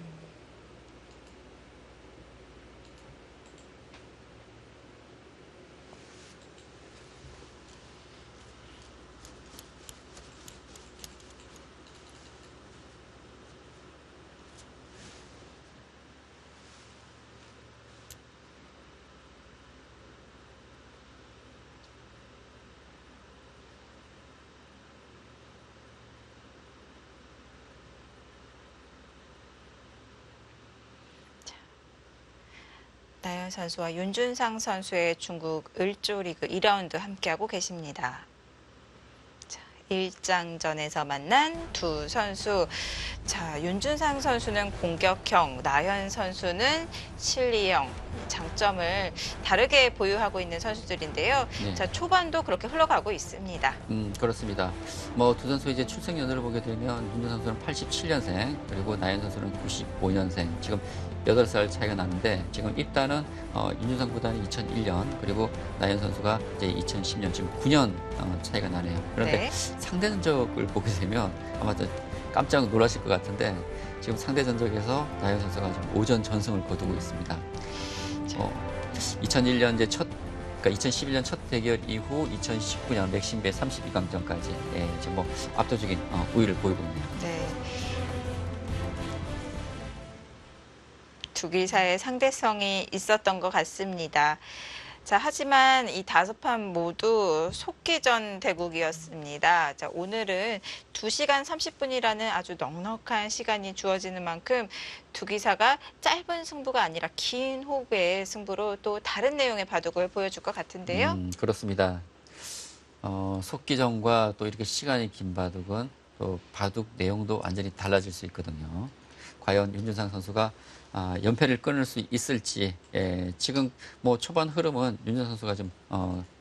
나연 선수와 윤준상 선수의 중국 을조 리그 2라운드 함께하고 계십니다. 자, 1장전에서 만난 두 선수. 자, 윤준상 선수는 공격형, 나연 선수는 실리형, 장점을 다르게 보유하고 있는 선수들인데요. 네. 자, 초반도 그렇게 흘러가고 있습니다. 그렇습니다. 뭐 두 선수 이제 출생 연도를 보게 되면 윤준상 선수는 87년생, 그리고 나연 선수는 95년생. 지금 8살 차이가 나는데 지금 입단은 윤준상보다는 2001년, 그리고 나연 선수가 이제 2010년, 지금 9년 차이가 나네요. 그런데 네. 상대 전적을 보게 되면 아마 또 깜짝 놀라실 것 같은데 지금 상대 전적에서 나연 선수가 지금 오전 전승을 거두고 있습니다. 2001년 이제 그러니까 2011년 첫 대결 이후 2019년 맥심배 32강전까지 지금 뭐 압도적인 우위를 보이고 있네요. 네. 두 기사의 상대성이 있었던 것 같습니다. 자, 하지만 이 5판 모두 속기전 대국이었습니다. 자, 오늘은 2시간 30분이라는 아주 넉넉한 시간이 주어지는 만큼 두 기사가 짧은 승부가 아니라 긴 호흡의 승부로 또 다른 내용의 바둑을 보여줄 것 같은데요. 그렇습니다. 속기전과 또 이렇게 시간이 긴 바둑은 또 바둑 내용도 완전히 달라질 수 있거든요. 과연 윤준상 선수가 연패를 끊을 수 있을지, 지금 뭐 초반 흐름은 윤준상 선수가 좀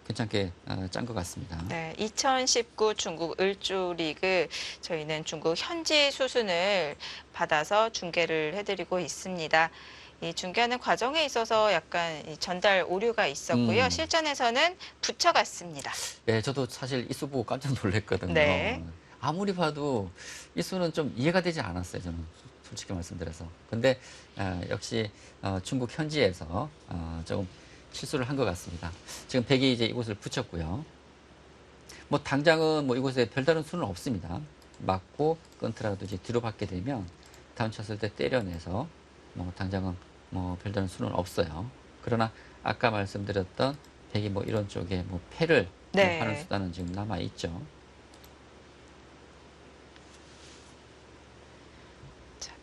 괜찮게 짠 것 같습니다. 네, 2019 중국 을조 리그 저희는 중국 현지 수순을 받아서 중계를 해드리고 있습니다. 이 중계하는 과정에 있어서 약간 이 전달 오류가 있었고요. 실전에서는 붙여갔습니다. 네, 저도 사실 이 수 보고 깜짝 놀랐거든요. 네. 아무리 봐도 이 수는 좀 이해가 되지 않았어요, 저는. 솔직히 말씀드려서. 근데 역시 중국 현지에서 조금 실수를 한 것 같습니다. 지금 백이 이제 이곳을 붙였고요. 뭐 당장은 뭐 이곳에 별다른 수는 없습니다. 맞고 끊더라도 이제 뒤로 받게 되면 다음 쳤을 때 때려내서 뭐 당장은 뭐 별다른 수는 없어요. 그러나 아까 말씀드렸던 백이 뭐 이런 쪽에 뭐 패를 네. 하는 수단은 지금 남아 있죠.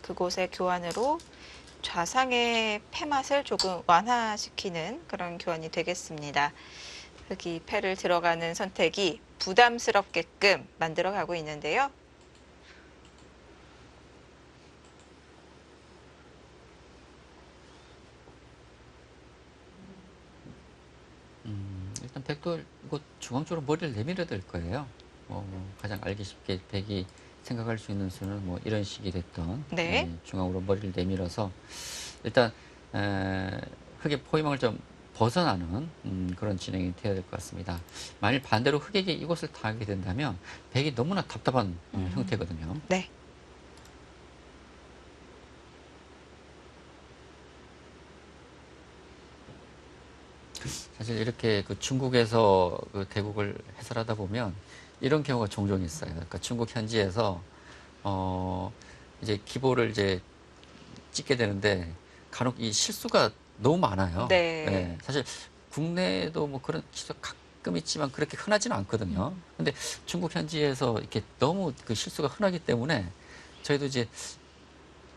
그곳의 교환으로 좌상의 패맛을 조금 완화시키는 그런 교환이 되겠습니다. 흑이 패를 들어가는 선택이 부담스럽게끔 만들어가고 있는데요. 일단 백도 이거 중앙 쪽으로 머리를 내밀어야 될 거예요. 가장 알기 쉽게 백이 생각할 수 있는 수는 뭐 이런 식이 됐던 네. 중앙으로 머리를 내밀어서 일단 흑의 포위망을 좀 벗어나는 그런 진행이 되어야 될 것 같습니다. 만일 반대로 흑에게 이곳을 당하게 된다면 백이 너무나 답답한 형태거든요. 네. 사실 이렇게 그 중국에서 그 대국을 해설하다 보면 이런 경우가 종종 있어요. 그러니까 중국 현지에서 이제 기보를 이제 찍게 되는데 간혹 이 실수가 너무 많아요. 네. 사실 국내에도 뭐 그런 실수 가끔 있지만 그렇게 흔하지는 않거든요. 근데 중국 현지에서 이렇게 너무 그 실수가 흔하기 때문에 저희도 이제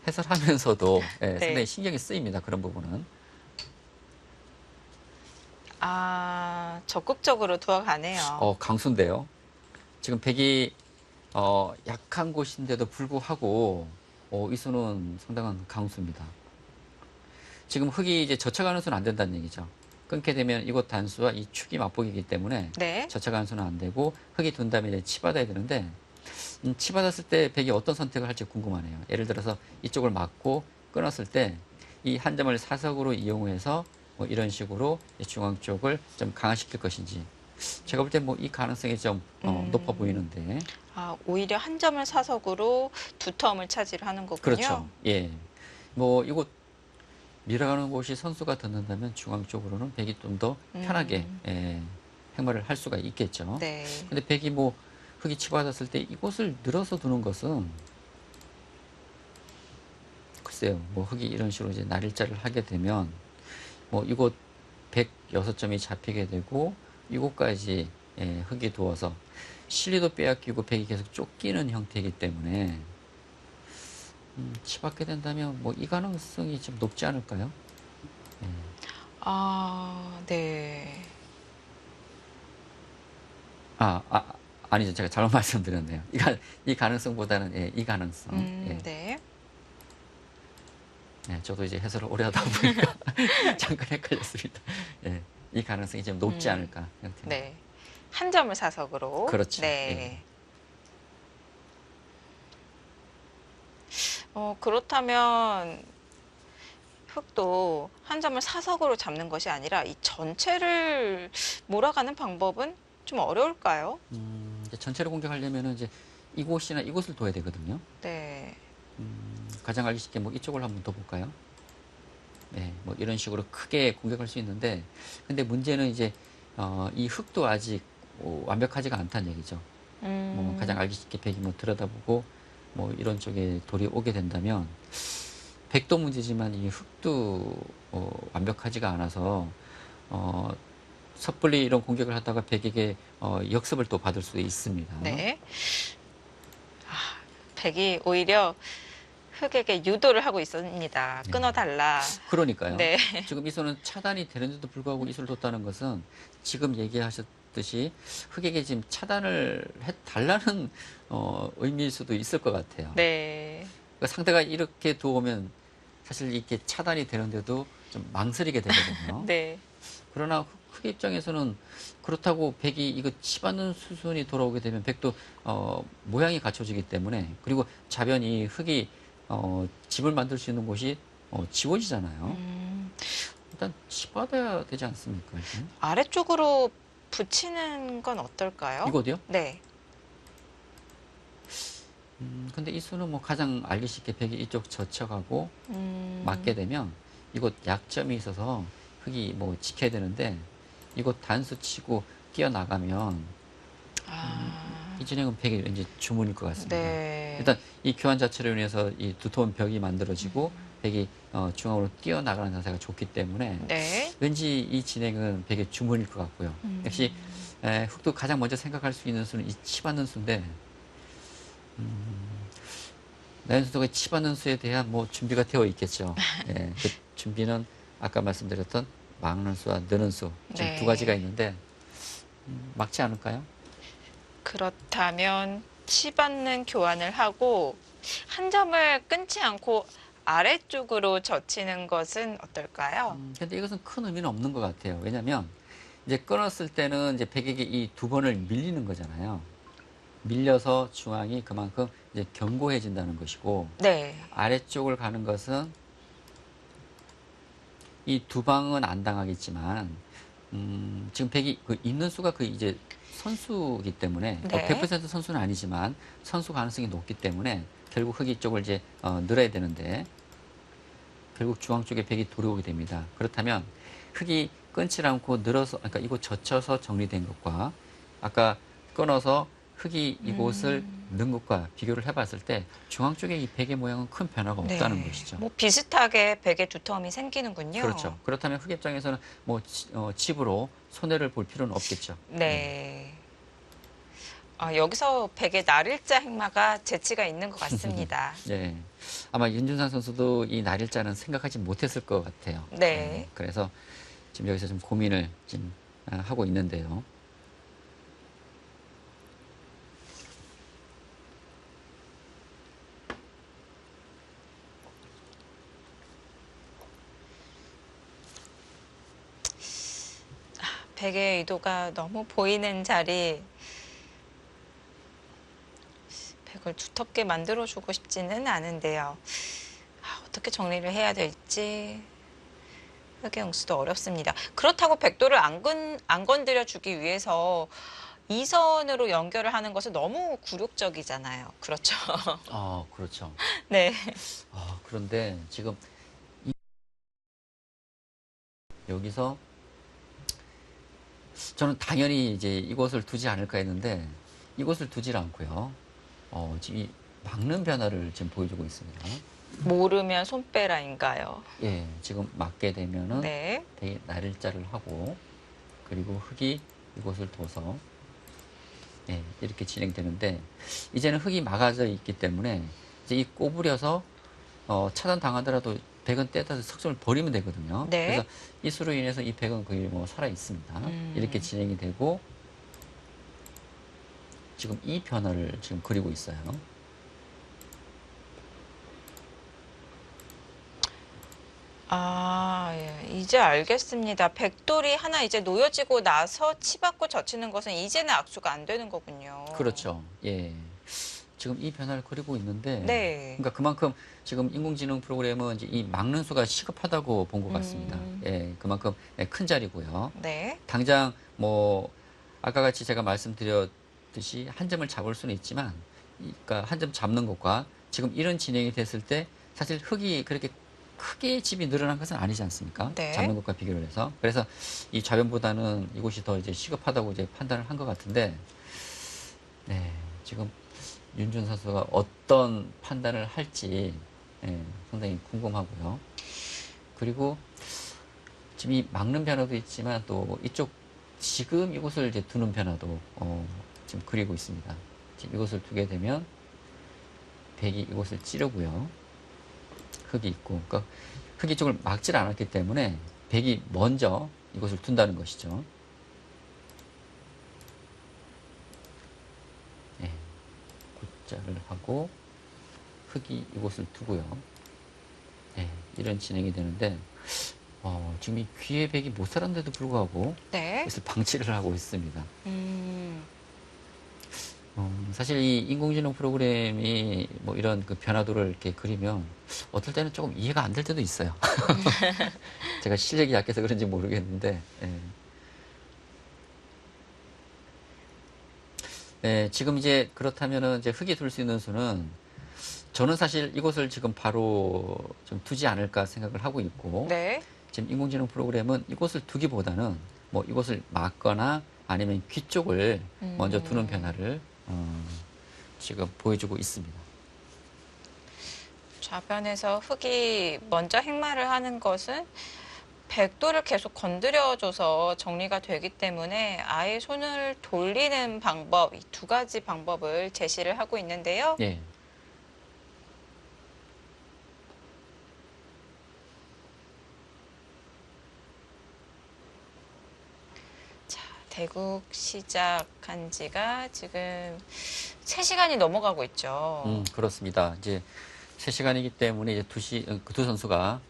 해설하면서도 상당히 신경이 쓰입니다. 그런 부분은. 적극적으로 들어가네요. 강수인데요. 지금 백이 약한 곳인데도 불구하고 이 수는 상당한 강수입니다. 지금 흑이 이제 젖혀가는 수는 안 된다는 얘기죠. 끊게 되면 이곳 단수와 이 축이 맞보이기 때문에 네. 젖혀가는 수는 안 되고 흑이 둔 다음에 이제 치받아야 되는데 치받았을 때 백이 어떤 선택을 할지 궁금하네요. 예를 들어서 이쪽을 맞고 끊었을 때 이 한 점을 사석으로 이용해서 뭐 이런 식으로 중앙 쪽을 좀 강화시킬 것인지 제가 볼 때 뭐 이 가능성이 좀 높아 보이는데. 오히려 한 점을 사석으로 두 텀을 차지를 하는 거군요. 그렇죠. 예. 뭐 이곳 밀어가는 곳이 선수가 듣는다면 중앙 쪽으로는 백이 좀 더 편하게 행마를 할 수가 있겠죠. 네. 근데 백이 뭐 흑이 치받았을 때 이곳을 늘어서 두는 것은 글쎄요. 뭐 흑이 이런 식으로 이제 날일자를 하게 되면 뭐 이곳 106점이 잡히게 되고 이곳까지 흑이 두어서 실리도 빼앗기고 백이 계속 쫓기는 형태이기 때문에 치받게 된다면 뭐 이 가능성이 좀 높지 않을까요? 아, 네. 아니죠. 제가 잘못 말씀드렸네요. 이 가능성보다는 예, 이 가능성. 예. 네. 네, 저도 이제 해설을 오래 하다 보니까 잠깐 헷갈렸습니다. 예, 이 가능성이 좀 높지 않을까 생각됩니다. 네. 한 점을 사석으로. 그렇죠. 네. 그렇다면 흙도 한 점을 사석으로 잡는 것이 아니라 이 전체를 몰아가는 방법은 좀 어려울까요? 이제 전체를 공격하려면은 이제 이곳이나 이곳을 둬야 되거든요. 네. 가장 알기 쉽게 뭐 이쪽을 한번 더 볼까요? 네, 뭐 이런 식으로 크게 공격할 수 있는데, 근데 문제는 이제 이 흙도 아직 완벽하지가 않다는 얘기죠. 뭐 가장 알기 쉽게 백이 뭐 들여다보고 뭐 이런 쪽에 돌이 오게 된다면 백도 문제지만 이 흙도 완벽하지가 않아서 섣불리 이런 공격을 하다가 백에게 역습을 또 받을 수도 있습니다. 네. 백이 오히려 흙에게 유도를 하고 있습니다. 끊어달라. 그러니까요. 네. 지금 이 손은 차단이 되는데도 불구하고 이 손을 뒀다는 것은 지금 얘기하셨듯이 흙에게 지금 차단을 해달라는 의미일 수도 있을 것 같아요. 네. 그러니까 상대가 이렇게 두오면 사실 이렇게 차단이 되는데도 좀 망설이게 되거든요. 네. 그러나 흙 입장에서는 그렇다고 백이 이거 치받는 수순이 돌아오게 되면 백도 모양이 갖춰지기 때문에, 그리고 자변 이 흙이 집을 만들 수 있는 곳이 지워지잖아요. 일단 치받아야 되지 않습니까? 이제? 아래쪽으로 붙이는 건 어떨까요? 이거도요? 네. 근데 이 수는 뭐 가장 알기 쉽게 백이 이쪽 젖혀가고 맞게 되면 이곳 약점이 있어서 흙이 뭐 지켜야 되는데, 이곳 단수 치고 뛰어나가면 이 진행은 백이 왠지 주문일 것 같습니다. 네. 일단 이 교환 자체로 인해서 이 두터운 벽이 만들어지고 백이 중앙으로 뛰어나가는 자세가 좋기 때문에 네. 왠지 이 진행은 백의 주문일 것 같고요. 역시 흙도 가장 먼저 생각할 수 있는 수는 이 치받는 수인데, 나연 선수가 치받는 수에 대한 뭐 준비가 되어 있겠죠. 예, 그 준비는 아까 말씀드렸던 막는 수와 느는 수, 지금 네. 두 가지가 있는데 막지 않을까요? 그렇다면 치받는 교환을 하고 한 점을 끊지 않고 아래쪽으로 젖히는 것은 어떨까요? 근데 이것은 큰 의미는 없는 것 같아요. 왜냐면 이제 끊었을 때는 이제 백에게 이 두 번을 밀리는 거잖아요. 밀려서 중앙이 그만큼 이제 견고해진다는 것이고, 네. 아래쪽을 가는 것은 이 두 방은 안 당하겠지만, 지금 백이 그 있는 수가 그 이제 선수이기 때문에, 네. 100% 선수는 아니지만 선수 가능성이 높기 때문에 결국 흙이 쪽을 이제 늘어야 되는데, 결국 중앙 쪽에 백이 돌아오게 됩니다. 그렇다면 흙이 끊지 않고 늘어서, 그러니까 이곳 젖혀서 정리된 것과 아까 끊어서 흙이 이곳을 넣은 것과 비교를 해봤을 때 중앙 쪽에 이 백의 모양은 큰 변화가 없다는 것이죠. 뭐 비슷하게 백의 두텀이 생기는군요. 그렇죠. 그렇다면 흙 입장에서는 뭐 집으로 손해를 볼 필요는 없겠죠. 네. 여기서 백의 날일자 행마가 재치가 있는 것 같습니다. 네. 아마 윤준상 선수도 이 날일자는 생각하지 못했을 것 같아요. 네. 그래서 지금 여기서 좀 고민을 지금 하고 있는데요. 백의 의도가 너무 보이는 자리, 백을 두텁게 만들어주고 싶지는 않은데요. 어떻게 정리를 해야 될지 흑의 용수도 어렵습니다. 그렇다고 백도를 안 건드려 주기 위해서 이선으로 연결을 하는 것은 너무 굴욕적이잖아요. 그렇죠. 그렇죠. 네. 그런데 지금 여기서 저는 당연히 이제 이곳을 두지 않을까 했는데 이곳을 두질 않고요. 지금 이 막는 변화를 지금 보여주고 있습니다. 모르면 손빼라인가요? 예, 지금 막게 되면은 네. 되게 날일자를 하고, 그리고 흙이 이곳을 둬서 예, 이렇게 진행되는데, 이제는 흙이 막아져 있기 때문에 이제 이 꼬부려서 차단 당하더라도 백은 떼다 석점을 버리면 되거든요. 네. 그래서 이 수로 인해서 이 백은 거의 뭐 살아 있습니다. 이렇게 진행이 되고 지금 이 변화를 지금 그리고 있어요. 아, 예. 이제 알겠습니다. 백돌이 하나 이제 놓여지고 나서 치받고 젖히는 것은 이제는 악수가 안 되는 거군요. 그렇죠. 예. 지금 이 변화를 그리고 있는데, 네. 그러니까 그만큼 지금 인공지능 프로그램은 이제 이 막는 수가 시급하다고 본 것 같습니다. 예, 그만큼 큰 자리고요. 네. 당장 뭐 아까 같이 제가 말씀드렸듯이 한 점을 잡을 수는 있지만, 그러니까 한 점 잡는 것과 지금 이런 진행이 됐을 때 사실 흙이 그렇게 크게 집이 늘어난 것은 아니지 않습니까? 네. 잡는 것과 비교를 해서. 그래서 이 좌변보다는 이곳이 더 이제 시급하다고 이제 판단을 한 것 같은데, 네, 지금 윤준 선수가 어떤 판단을 할지 상당히 궁금하고요. 그리고 지금 이 막는 변화도 있지만 또 이쪽 지금 이곳을 이제 두는 변화도 지금 그리고 있습니다. 지금 이곳을 두게 되면 백이 이곳을 찌르고요. 흙이 있고, 그러니까 흙이 쪽을 막질 않았기 때문에 백이 먼저 이곳을 둔다는 것이죠. 네, 굿자를 하고 흙이 이곳을 두고요. 네, 이런 진행이 되는데 지금 이 귀에 백이 못 살았는데도 불구하고 네. 이것을 방치를 하고 있습니다. 음. 사실 이 인공지능 프로그램이 뭐 이런 그 변화도를 이렇게 그리면 어떨 때는 조금 이해가 안 될 때도 있어요. 제가 실력이 약해서 그런지 모르겠는데, 예. 네, 지금 이제 그렇다면은 이제 흙이 둘 수 있는 수는 저는 사실 이곳을 지금 바로 좀 두지 않을까 생각을 하고 있고, 네. 지금 인공지능 프로그램은 이곳을 두기보다는 뭐 이곳을 막거나 아니면 귀 쪽을 먼저 두는 변화를 지금 보여주고 있습니다. 좌변에서 흙이 먼저 행마를 하는 것은 백도를 계속 건드려줘서 정리가 되기 때문에 아예 손을 돌리는 방법, 이 두 가지 방법을 제시를 하고 있는데요. 예. 자, 대국 시작한 지가 지금 3시간이 넘어가고 있죠. 그렇습니다. 이제 3시간이기 때문에 이제 그 두 선수가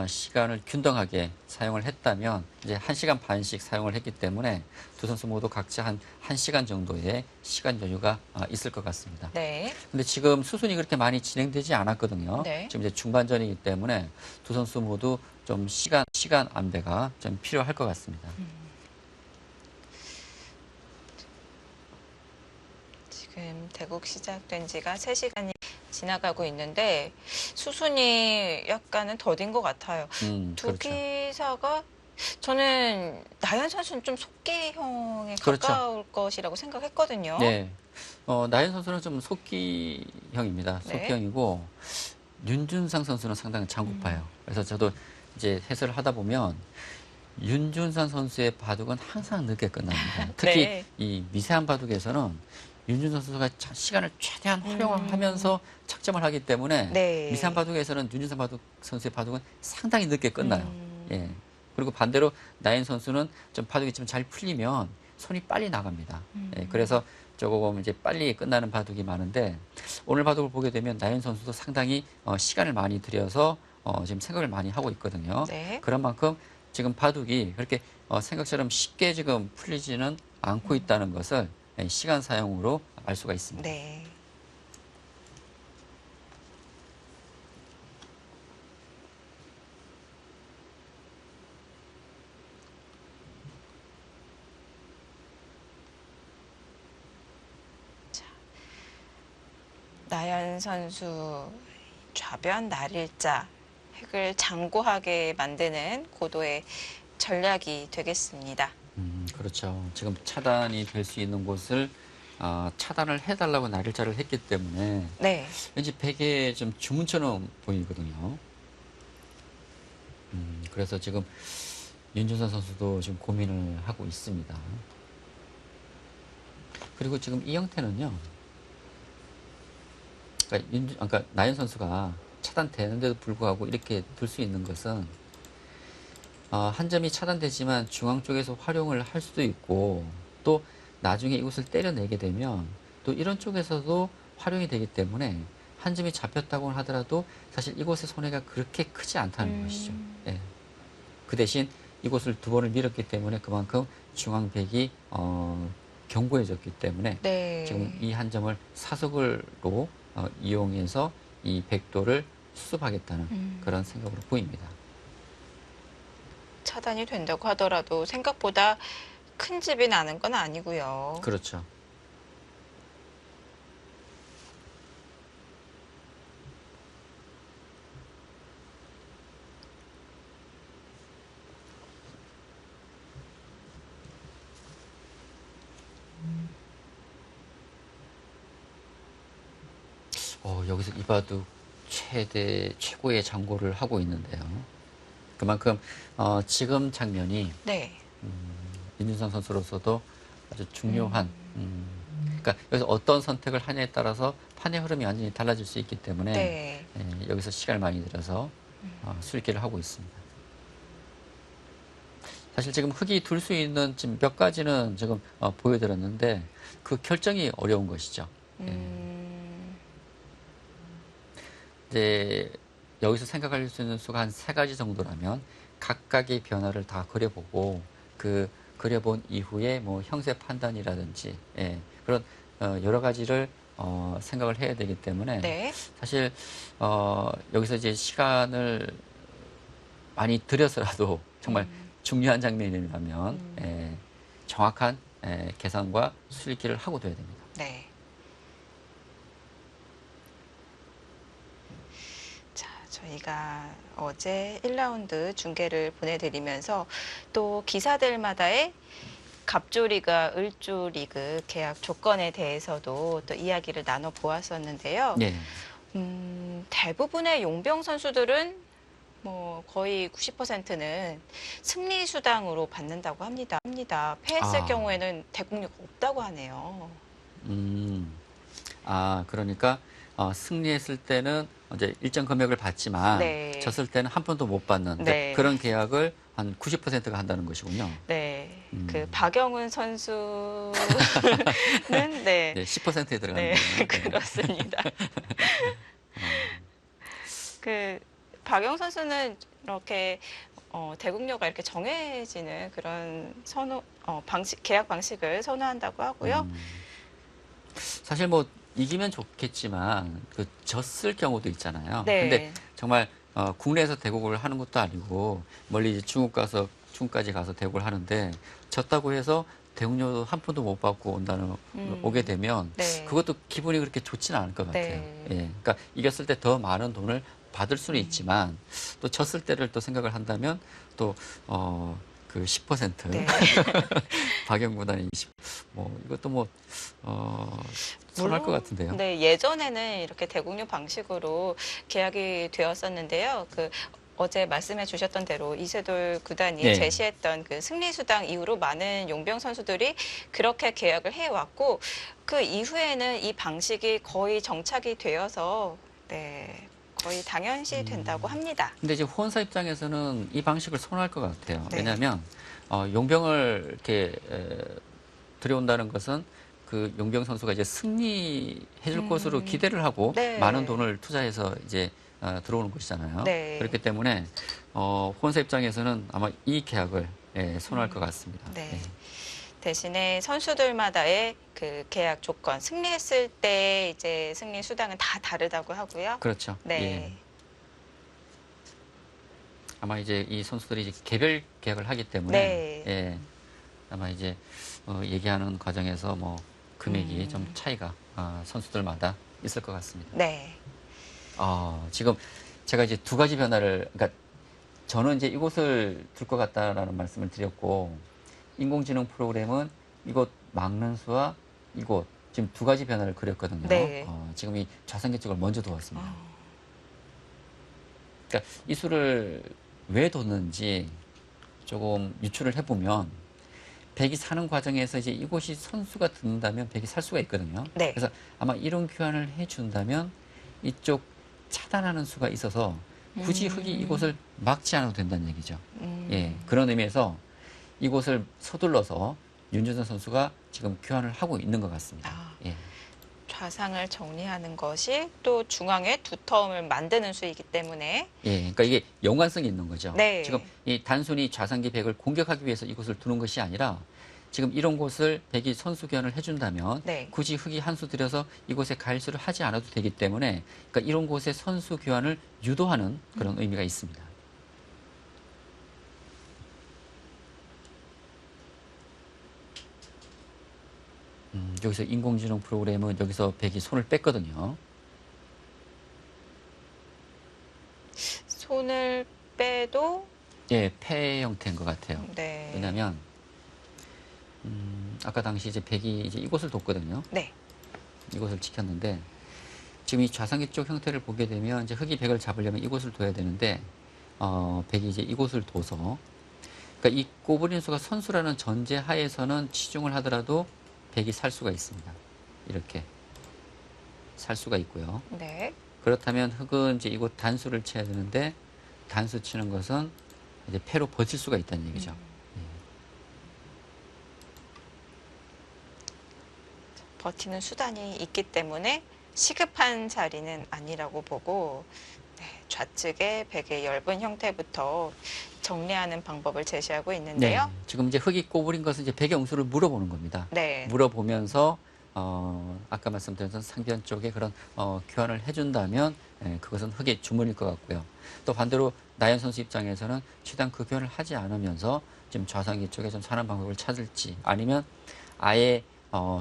시간을 균등하게 사용을 했다면 이제 1시간 반씩 사용을 했기 때문에 두 선수 모두 각자 한 1시간 정도의 시간 여유가 있을 것 같습니다. 네. 근데 지금 수순이 그렇게 많이 진행되지 않았거든요. 네. 지금 이제 중반전이기 때문에 두 선수 모두 좀 시간 안배가 좀 필요할 것 같습니다. 지금 대국 시작된 지가 3시간이 지나가고 있는데 수순이 약간은 더딘 것 같아요. 두 그렇죠. 기사가 저는 나연 선수는 좀 속기형에 그렇죠. 가까울 것이라고 생각했거든요. 네. 나연 선수는 좀 속기형입니다. 네. 속기형이고, 윤준상 선수는 상당히 장구파예요. 그래서 저도 이제 해설을 하다 보면, 윤준상 선수의 바둑은 항상 늦게 끝납니다. 특히 네. 이 미세한 바둑에서는 윤준상 선수가 시간을 최대한 활용하면서 착점을 하기 때문에 네. 미세한 바둑에서는 윤준상 선수의 바둑은 상당히 늦게 끝나요. 예. 그리고 반대로 나연 선수는 좀 바둑이 좀 잘 풀리면 손이 빨리 나갑니다. 예. 그래서 조금 이제 빨리 끝나는 바둑이 많은데 오늘 바둑을 보게 되면 나연 선수도 상당히 시간을 많이 들여서 지금 생각을 많이 하고 있거든요. 네. 그런 만큼 지금 바둑이 그렇게 생각처럼 쉽게 지금 풀리지는 않고 있다는 것을 시간 사용으로 알 수가 있습니다. 네. 자, 나연 선수 좌변 날일자 획을 장고하게 만드는 고도의 전략이 되겠습니다. 그렇죠. 지금 차단이 될 수 있는 곳을 차단을 해달라고 날일자를 했기 때문에 네. 왠지 베개에 좀 주문처럼 보이거든요. 그래서 지금 윤준선 선수도 지금 고민을 하고 있습니다. 그리고 지금 이 형태는요. 그러니까 나연 선수가 차단되는데도 불구하고 이렇게 둘 수 있는 것은 한 점이 차단되지만 중앙 쪽에서 활용을 할 수도 있고 또 나중에 이곳을 때려내게 되면 또 이런 쪽에서도 활용이 되기 때문에 한 점이 잡혔다고 하더라도 사실 이곳의 손해가 그렇게 크지 않다는 것이죠. 예. 그 대신 이곳을 두 번을 밀었기 때문에 그만큼 중앙백이 견고해졌기 때문에 네. 지금 이 한 점을 사석으로 이용해서 이 백도를 수습하겠다는 그런 생각으로 보입니다. 차단이 된다고 하더라도 생각보다 큰 집이 나는 건 아니고요. 그렇죠. 여기서 이바둑 최고의 장고를 하고 있는데요. 그만큼 지금 장면이 네. 윤준상 선수로서도 아주 중요한 그러니까 여기서 어떤 선택을 하냐에 따라서 판의 흐름이 완전히 달라질 수 있기 때문에 네. 여기서 시간을 많이 들여서 수익기를 하고 있습니다. 사실 지금 흙이 둘 수 있는 지금 몇 가지는 지금 보여드렸는데 그 결정이 어려운 것이죠. 이제 여기서 생각할 수 있는 수가 한 3가지 정도라면 각각의 변화를 다 그려보고 그 그려본 이후에 뭐 형세 판단이라든지 그런 여러 가지를 생각을 해야 되기 때문에 네. 사실 여기서 이제 시간을 많이 들여서라도 정말 중요한 장면이라면 정확한 계산과 수익기를 하고 둬야 됩니다. 네. 자, 저희가 어제 1라운드 중계를 보내드리면서 또 기사들마다의 갑조리그, 을조리그 계약 조건에 대해서도 또 이야기를 나눠 보았었는데요. 네. 대부분의 용병 선수들은 뭐 거의 90%는 승리 수당으로 받는다고 합니다. 패했을 경우에는 대국료가 없다고 하네요. 그러니까 승리했을 때는 이제 일정 금액을 받지만 네. 졌을 때는 한 푼도 못 받는 네. 그런 계약을 한 90%가 한다는 것이군요. 네. 그 박영훈 선수는 네. 네, 10%에 들어가는 네, 거예요. 그렇습니다. 그 박영 선수는 이렇게 대국료가 이렇게 정해지는 그런 계약 방식을 선호한다고 하고요. 사실 뭐 이기면 좋겠지만 그 졌을 경우도 있잖아요. 네. 근데 정말 국내에서 대국을 하는 것도 아니고 멀리 이제 중국까지 가서 대국을 하는데 졌다고 해서 대국료 한 푼도 못 받고 오게 되면 네. 그것도 기분이 그렇게 좋지는 않을 것 같아요. 네. 예. 그러니까 이겼을 때 더 많은 돈을 받을 수는 있지만 또 졌을 때를 또 생각을 한다면 또 그 10% 네. 박영구단이 20, 이것도 선할 것 같은데요. 네, 예전에는 이렇게 대국료 방식으로 계약이 되었었는데요. 어제 말씀해 주셨던 대로 이세돌 구단이 네. 제시했던 그 승리 수당 이후로 많은 용병 선수들이 그렇게 계약을 해왔고 그 이후에는 이 방식이 거의 정착이 되어서 네, 거의 당연시 된다고 합니다. 근데 이제 후원사 입장에서는 이 방식을 선호할 것 같아요. 네. 왜냐하면 용병을 이렇게 들여온다는 것은 그 용병 선수가 이제 승리해줄 것으로 기대를 하고 네. 많은 돈을 투자해서 이제 들어오는 것이잖아요. 네. 그렇기 때문에 후원사 입장에서는 아마 이 계약을 선호할 것 같습니다. 네. 대신에 선수들마다의 그 계약 조건, 승리했을 때 이제 승리 수당은 다 다르다고 하고요. 그렇죠. 네. 예. 아마 이제 이 선수들이 이제 개별 계약을 하기 때문에 네. 아마 이제 얘기하는 과정에서 금액이 좀 차이가 선수들마다 있을 것 같습니다. 네. 지금 제가 이제 2가지 변화를, 그러니까 저는 이제 이곳을 둘 것 같다라는 말씀을 드렸고, 인공지능 프로그램은 이곳 막는 수와 이곳 지금 2가지 변화를 그렸거든요. 네. 지금 이 좌상계 쪽을 먼저 두었습니다. 그러니까 이 수를 왜 뒀는지 조금 유추를 해보면 백이 사는 과정에서 이제 이곳이 선수가 듣는다면 백이 살 수가 있거든요. 네. 그래서 아마 이런 교환을 해준다면 이쪽 차단하는 수가 있어서 굳이 흙이 이곳을 막지 않아도 된다는 얘기죠. 음. 예, 그런 의미에서 이곳을 서둘러서 윤준선 선수가 지금 교환을 하고 있는 것 같습니다. 아. 예. 좌상을 정리하는 것이 또 중앙에 두터움을 만드는 수이기 때문에 예, 그러니까 이게 연관성이 있는 거죠. 네. 지금 이 단순히 좌상기 백을 공격하기 위해서 이곳을 두는 것이 아니라 지금 이런 곳을 백이 선수 교환을 해준다면 네. 굳이 흙이 한 수 들여서 이곳에 갈수를 하지 않아도 되기 때문에 그러니까 이런 곳에 선수 교환을 유도하는 그런 의미가 있습니다. 여기서 인공지능 프로그램은 여기서 백이 손을 뺐거든요. 손을 빼도 예, 패 형태인 것 같아요. 네. 왜냐하면 아까 당시 이제 백이 이제 이곳을 뒀거든요. 네. 이곳을 지켰는데 지금 이 좌상기 쪽 형태를 보게 되면 이제 흙이 백을 잡으려면 이곳을 둬야 되는데 백이 이제 이곳을 둬서 그러니까 이 꼬부린 수가 선수라는 전제 하에서는 치중을 하더라도 백이 살 수가 있습니다. 이렇게 살 수가 있고요. 네. 그렇다면 흙은 이제 이곳 단수를 쳐야 되는데 단수 치는 것은 이제 패로 버틸 수가 있다는 얘기죠. 버티는 수단이 있기 때문에 시급한 자리는 아니라고 보고 네, 좌측의 백의 엷은 형태부터 정리하는 방법을 제시하고 있는데요. 네, 지금 이제 흙이 꼬부린 것은 이제 백의 옹수를 물어보는 겁니다. 네. 물어보면서 아까 말씀드렸던 상변 쪽에 그런 교환을 해준다면 그것은 흙의 주문일 것 같고요. 또 반대로 나연 선수 입장에서는 최대한 그 교환을 하지 않으면서 지금 좌상기 쪽에 좀 사는 방법을 찾을지 아니면 아예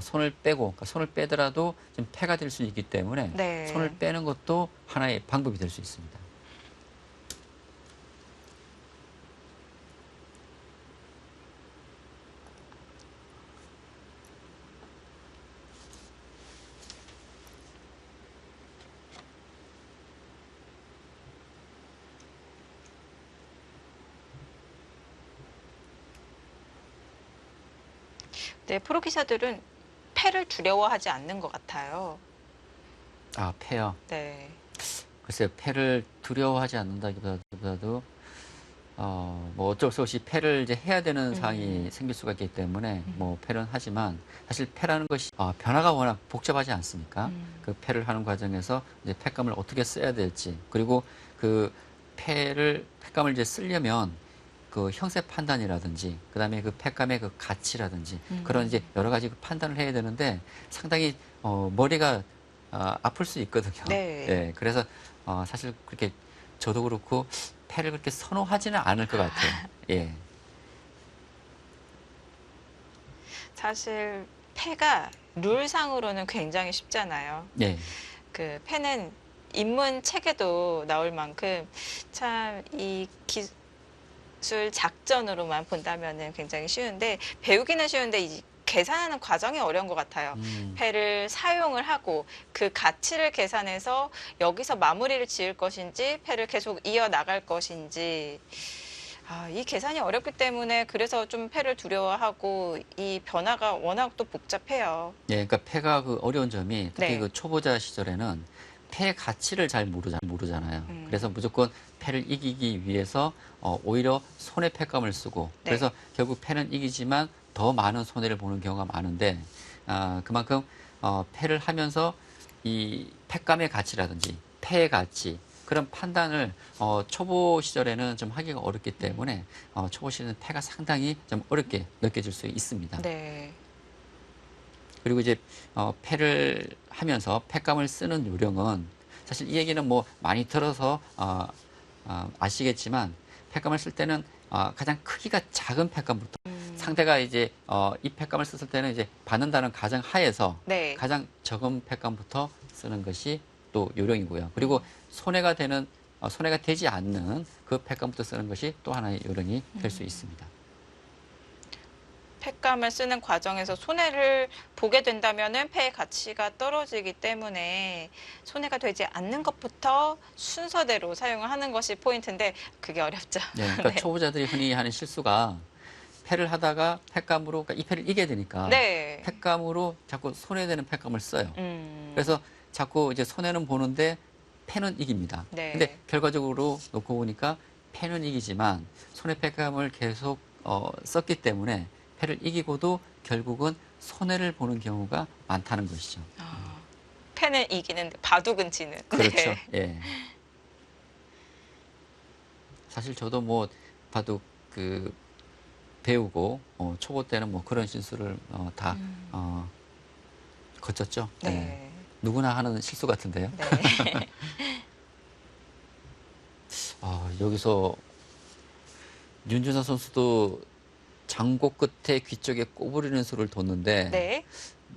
손을 빼고 그러니까 손을 빼더라도 좀 패가 될 수 있기 때문에 네. 손을 빼는 것도 하나의 방법이 될 수 있습니다. 네, 프로 기사들은 패를 두려워하지 않는 것 같아요. 아, 패요. 네. 글쎄요, 패를 두려워하지 않는다기보다도 뭐 어쩔 수 없이 패를 이제 해야 되는 상황이 생길 수가 있기 때문에 뭐 패는 하지만 사실 패라는 것이 변화가 워낙 복잡하지 않습니까? 그 패를 하는 과정에서 이제 패감을 어떻게 써야 될지 그리고 그 패감을 이제 쓰려면 그 형세 판단이라든지 그다음에 그 패감의 그 가치라든지 그런 이제 여러 가지 그 판단을 해야 되는데 상당히 머리가 아플 수 있거든요. 네. 예, 그래서 사실 그렇게 저도 그렇고 패를 그렇게 선호하지는 않을 것 같아요. 예. 사실 패가 룰상으로는 굉장히 쉽잖아요. 예. 그 패는 입문 책에도 나올 만큼 참 이 기술 작전으로만 본다면은 굉장히 쉬운데 배우기는 쉬운데 이 계산하는 과정이 어려운 것 같아요. 패를 사용을 하고 그 가치를 계산해서 여기서 마무리를 지을 것인지 패를 계속 이어나갈 것인지 이 계산이 어렵기 때문에 그래서 좀 패를 두려워하고 이 변화가 워낙 또 복잡해요. 예, 그러니까 패가 그 어려운 점이 특히 네. 그 초보자 시절에는 패의 가치를 잘 모르잖아요. 그래서 무조건 패를 이기기 위해서 오히려 손에 패감을 쓰고 네. 그래서 결국 패는 이기지만 더 많은 손해를 보는 경우가 많은데 그만큼 패를 하면서 이 패감의 가치라든지 패의 가치 그런 판단을 초보 시절에는 좀 하기가 어렵기 때문에 초보 시절에는 패가 상당히 좀 어렵게 느껴질 수 있습니다. 네. 그리고 이제 패를 하면서 패감을 쓰는 요령은 사실 이 얘기는 뭐 많이 들어서 아시겠지만 패감을 쓸 때는 가장 크기가 작은 패감부터 상대가 이제 이 패감을 썼을 때는 이제 받는다는 가정 하에서 네. 가장 적은 패감부터 쓰는 것이 또 요령이고요. 그리고 손해가 되지 않는 그 패감부터 쓰는 것이 또 하나의 요령이 될 수 있습니다. 패감을 쓰는 과정에서 손해를 보게 된다면은 패의 가치가 떨어지기 때문에 손해가 되지 않는 것부터 순서대로 사용을 하는 것이 포인트인데 그게 어렵죠. 네, 그러니까 네. 초보자들이 흔히 하는 실수가 패를 하다가 패감으로 그러니까 이 패를 이겨야 되니까 네. 패감으로 자꾸 손해되는 패감을 써요. 음. 그래서 자꾸 이제 손해는 보는데 패는 이깁니다. 네. 근데 결과적으로 놓고 보니까 패는 이기지만 손해패감을 계속 썼기 때문에 패를 이기고도 결국은 손해를 보는 경우가 많다는 것이죠. 패는 이기는데 바둑은 지는. 그렇죠. 네. 예. 사실 저도 뭐 바둑 배우고 초보 때는 뭐 그런 실수를 다 거쳤죠. 네. 예. 누구나 하는 실수 같은데요. 네. 여기서 윤준서 선수도 장고 끝에 귀 쪽에 꼬부리는 수를 뒀는데 네.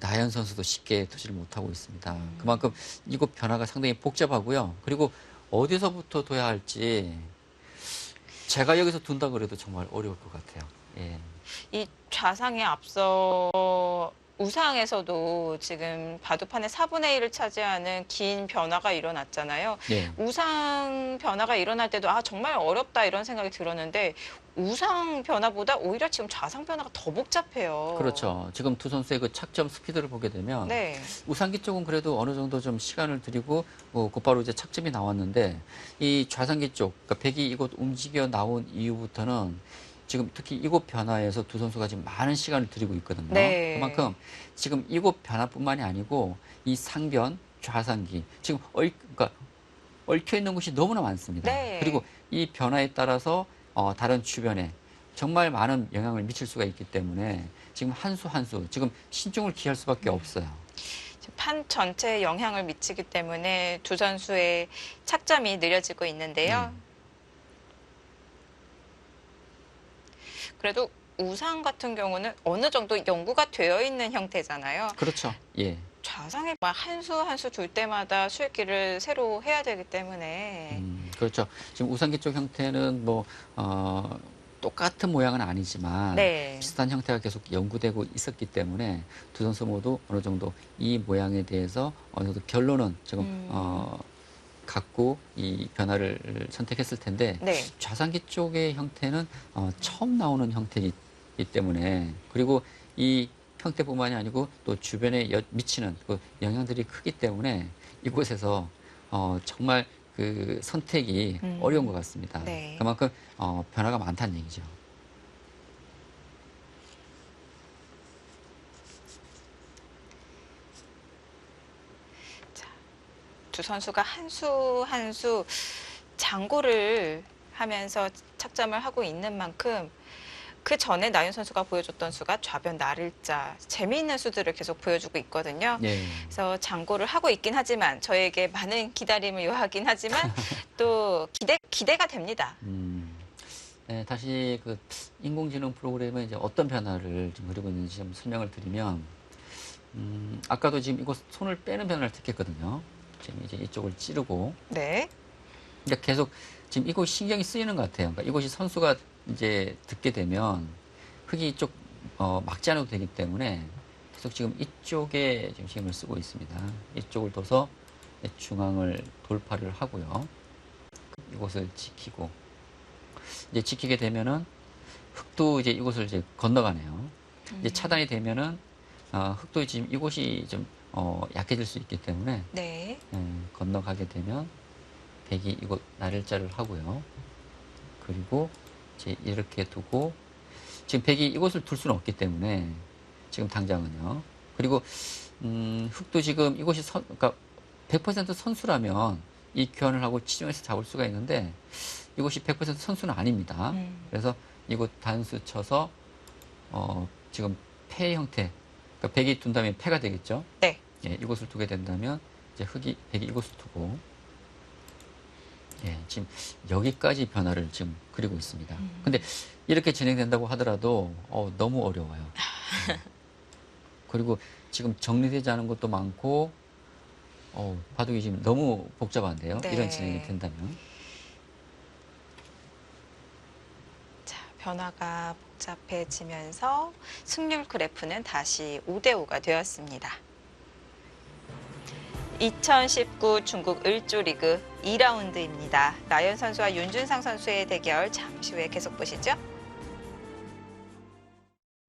나연 선수도 쉽게 두지를 못하고 있습니다. 그만큼 이곳 변화가 상당히 복잡하고요. 그리고 어디서부터 둬야 할지 제가 여기서 둔다 그래도 정말 어려울 것 같아요. 예. 이 좌상에 앞서 우상에서도 지금 바둑판의 4분의 1을 차지하는 긴 변화가 일어났잖아요. 예. 우상 변화가 일어날 때도 정말 어렵다 이런 생각이 들었는데 우상 변화보다 오히려 지금 좌상 변화가 더 복잡해요. 그렇죠. 지금 두 선수의 그 착점 스피드를 보게 되면 네. 우상기 쪽은 그래도 어느 정도 좀 시간을 들이고 곧바로 이제 착점이 나왔는데 이 좌상기 쪽, 그러니까 백이 이곳 움직여 나온 이후부터는 지금 특히 이곳 변화에서 두 선수가 지금 많은 시간을 들이고 있거든요. 네. 그만큼 지금 이곳 변화뿐만이 아니고 이 상변, 좌상기 지금 그러니까 얽혀 있는 곳이 너무나 많습니다. 네. 그리고 이 변화에 따라서 다른 주변에 정말 많은 영향을 미칠 수가 있기 때문에 지금 한 수 한 수 지금 신중을 기할 수밖에 없어요. 판 전체에 영향을 미치기 때문에 두 선수의 착점이 느려지고 있는데요. 그래도 우상 같은 경우는 어느 정도 연구가 되어 있는 형태잖아요. 그렇죠. 예. 좌상에 한 수 한 수 둘 때마다 수익기를 새로 해야 되기 때문에 그렇죠. 지금 우상기 쪽 형태는 뭐 똑같은 모양은 아니지만 네. 비슷한 형태가 계속 연구되고 있었기 때문에 두 선수 모두 어느 정도 이 모양에 대해서 어느 정도 결론은 지금 갖고 이 변화를 선택했을 텐데 네. 좌상기 쪽의 형태는 처음 나오는 형태이기 때문에 그리고 이 형태뿐만이 아니고 또 주변에 미치는 그 영향들이 크기 때문에 이곳에서 정말 그 선택이 어려운 것 같습니다. 네. 그만큼 변화가 많다는 얘기죠. 두 선수가 한 수 한 수 장고를 하면서 착점을 하고 있는 만큼 그 전에 나윤 선수가 보여줬던 수가 좌변 나를자 재미있는 수들을 계속 보여주고 있거든요. 예. 그래서 장고를 하고 있긴 하지만 저에게 많은 기다림을 요하긴 하지만 또 기대가 됩니다. 네, 다시 그 인공지능 프로그램에 이제 어떤 변화를 지금 그리고 있는지 좀 설명을 드리면 아까도 지금 이곳 손을 빼는 변화를 택했거든요. 지금 이제 이쪽을 찌르고 네. 이제 계속 지금 이곳 신경이 쓰이는 것 같아요. 그러니까 이곳이 선수가 이제 듣게 되면 흙이 이쪽 막지 않아도 되기 때문에 계속 지금 이쪽에 지금 힘을 쓰고 있습니다. 이쪽을 둬서 중앙을 돌파를 하고요. 이곳을 지키고 이제 지키게 되면은 흙도 이제 이곳을 이제 건너가네요. 이제 차단이 되면은 흙도 지금 이곳이 좀 약해질 수 있기 때문에 네. 건너가게 되면 백이 이곳 나를자를 하고요. 그리고 이제 이렇게 두고 지금 백이 이곳을 둘 수는 없기 때문에 지금 당장은요. 그리고 흙도 지금 이곳이 그러니까 100% 선수라면 이 교환을 하고 치중해서 잡을 수가 있는데 이곳이 100% 선수는 아닙니다. 그래서 이곳 단수 쳐서 지금 패 형태, 그러니까 백이 둔다면 패가 되겠죠. 네. 예, 이곳을 두게 된다면 이제 백이 이곳을 두고 예, 지금 여기까지 변화를 지금 그리고 있습니다. 근데 이렇게 진행된다고 하더라도 너무 어려워요. 그리고 지금 정리되지 않은 것도 많고 바둑이 지금 너무 복잡한데요. 네. 이런 진행이 된다면. 자, 변화가 복잡해지면서 승률 그래프는 다시 5대5가 되었습니다. 2019 중국 을조리그 2라운드입니다. 나연 선수와 윤준상 선수의 대결 잠시 후에 계속 보시죠.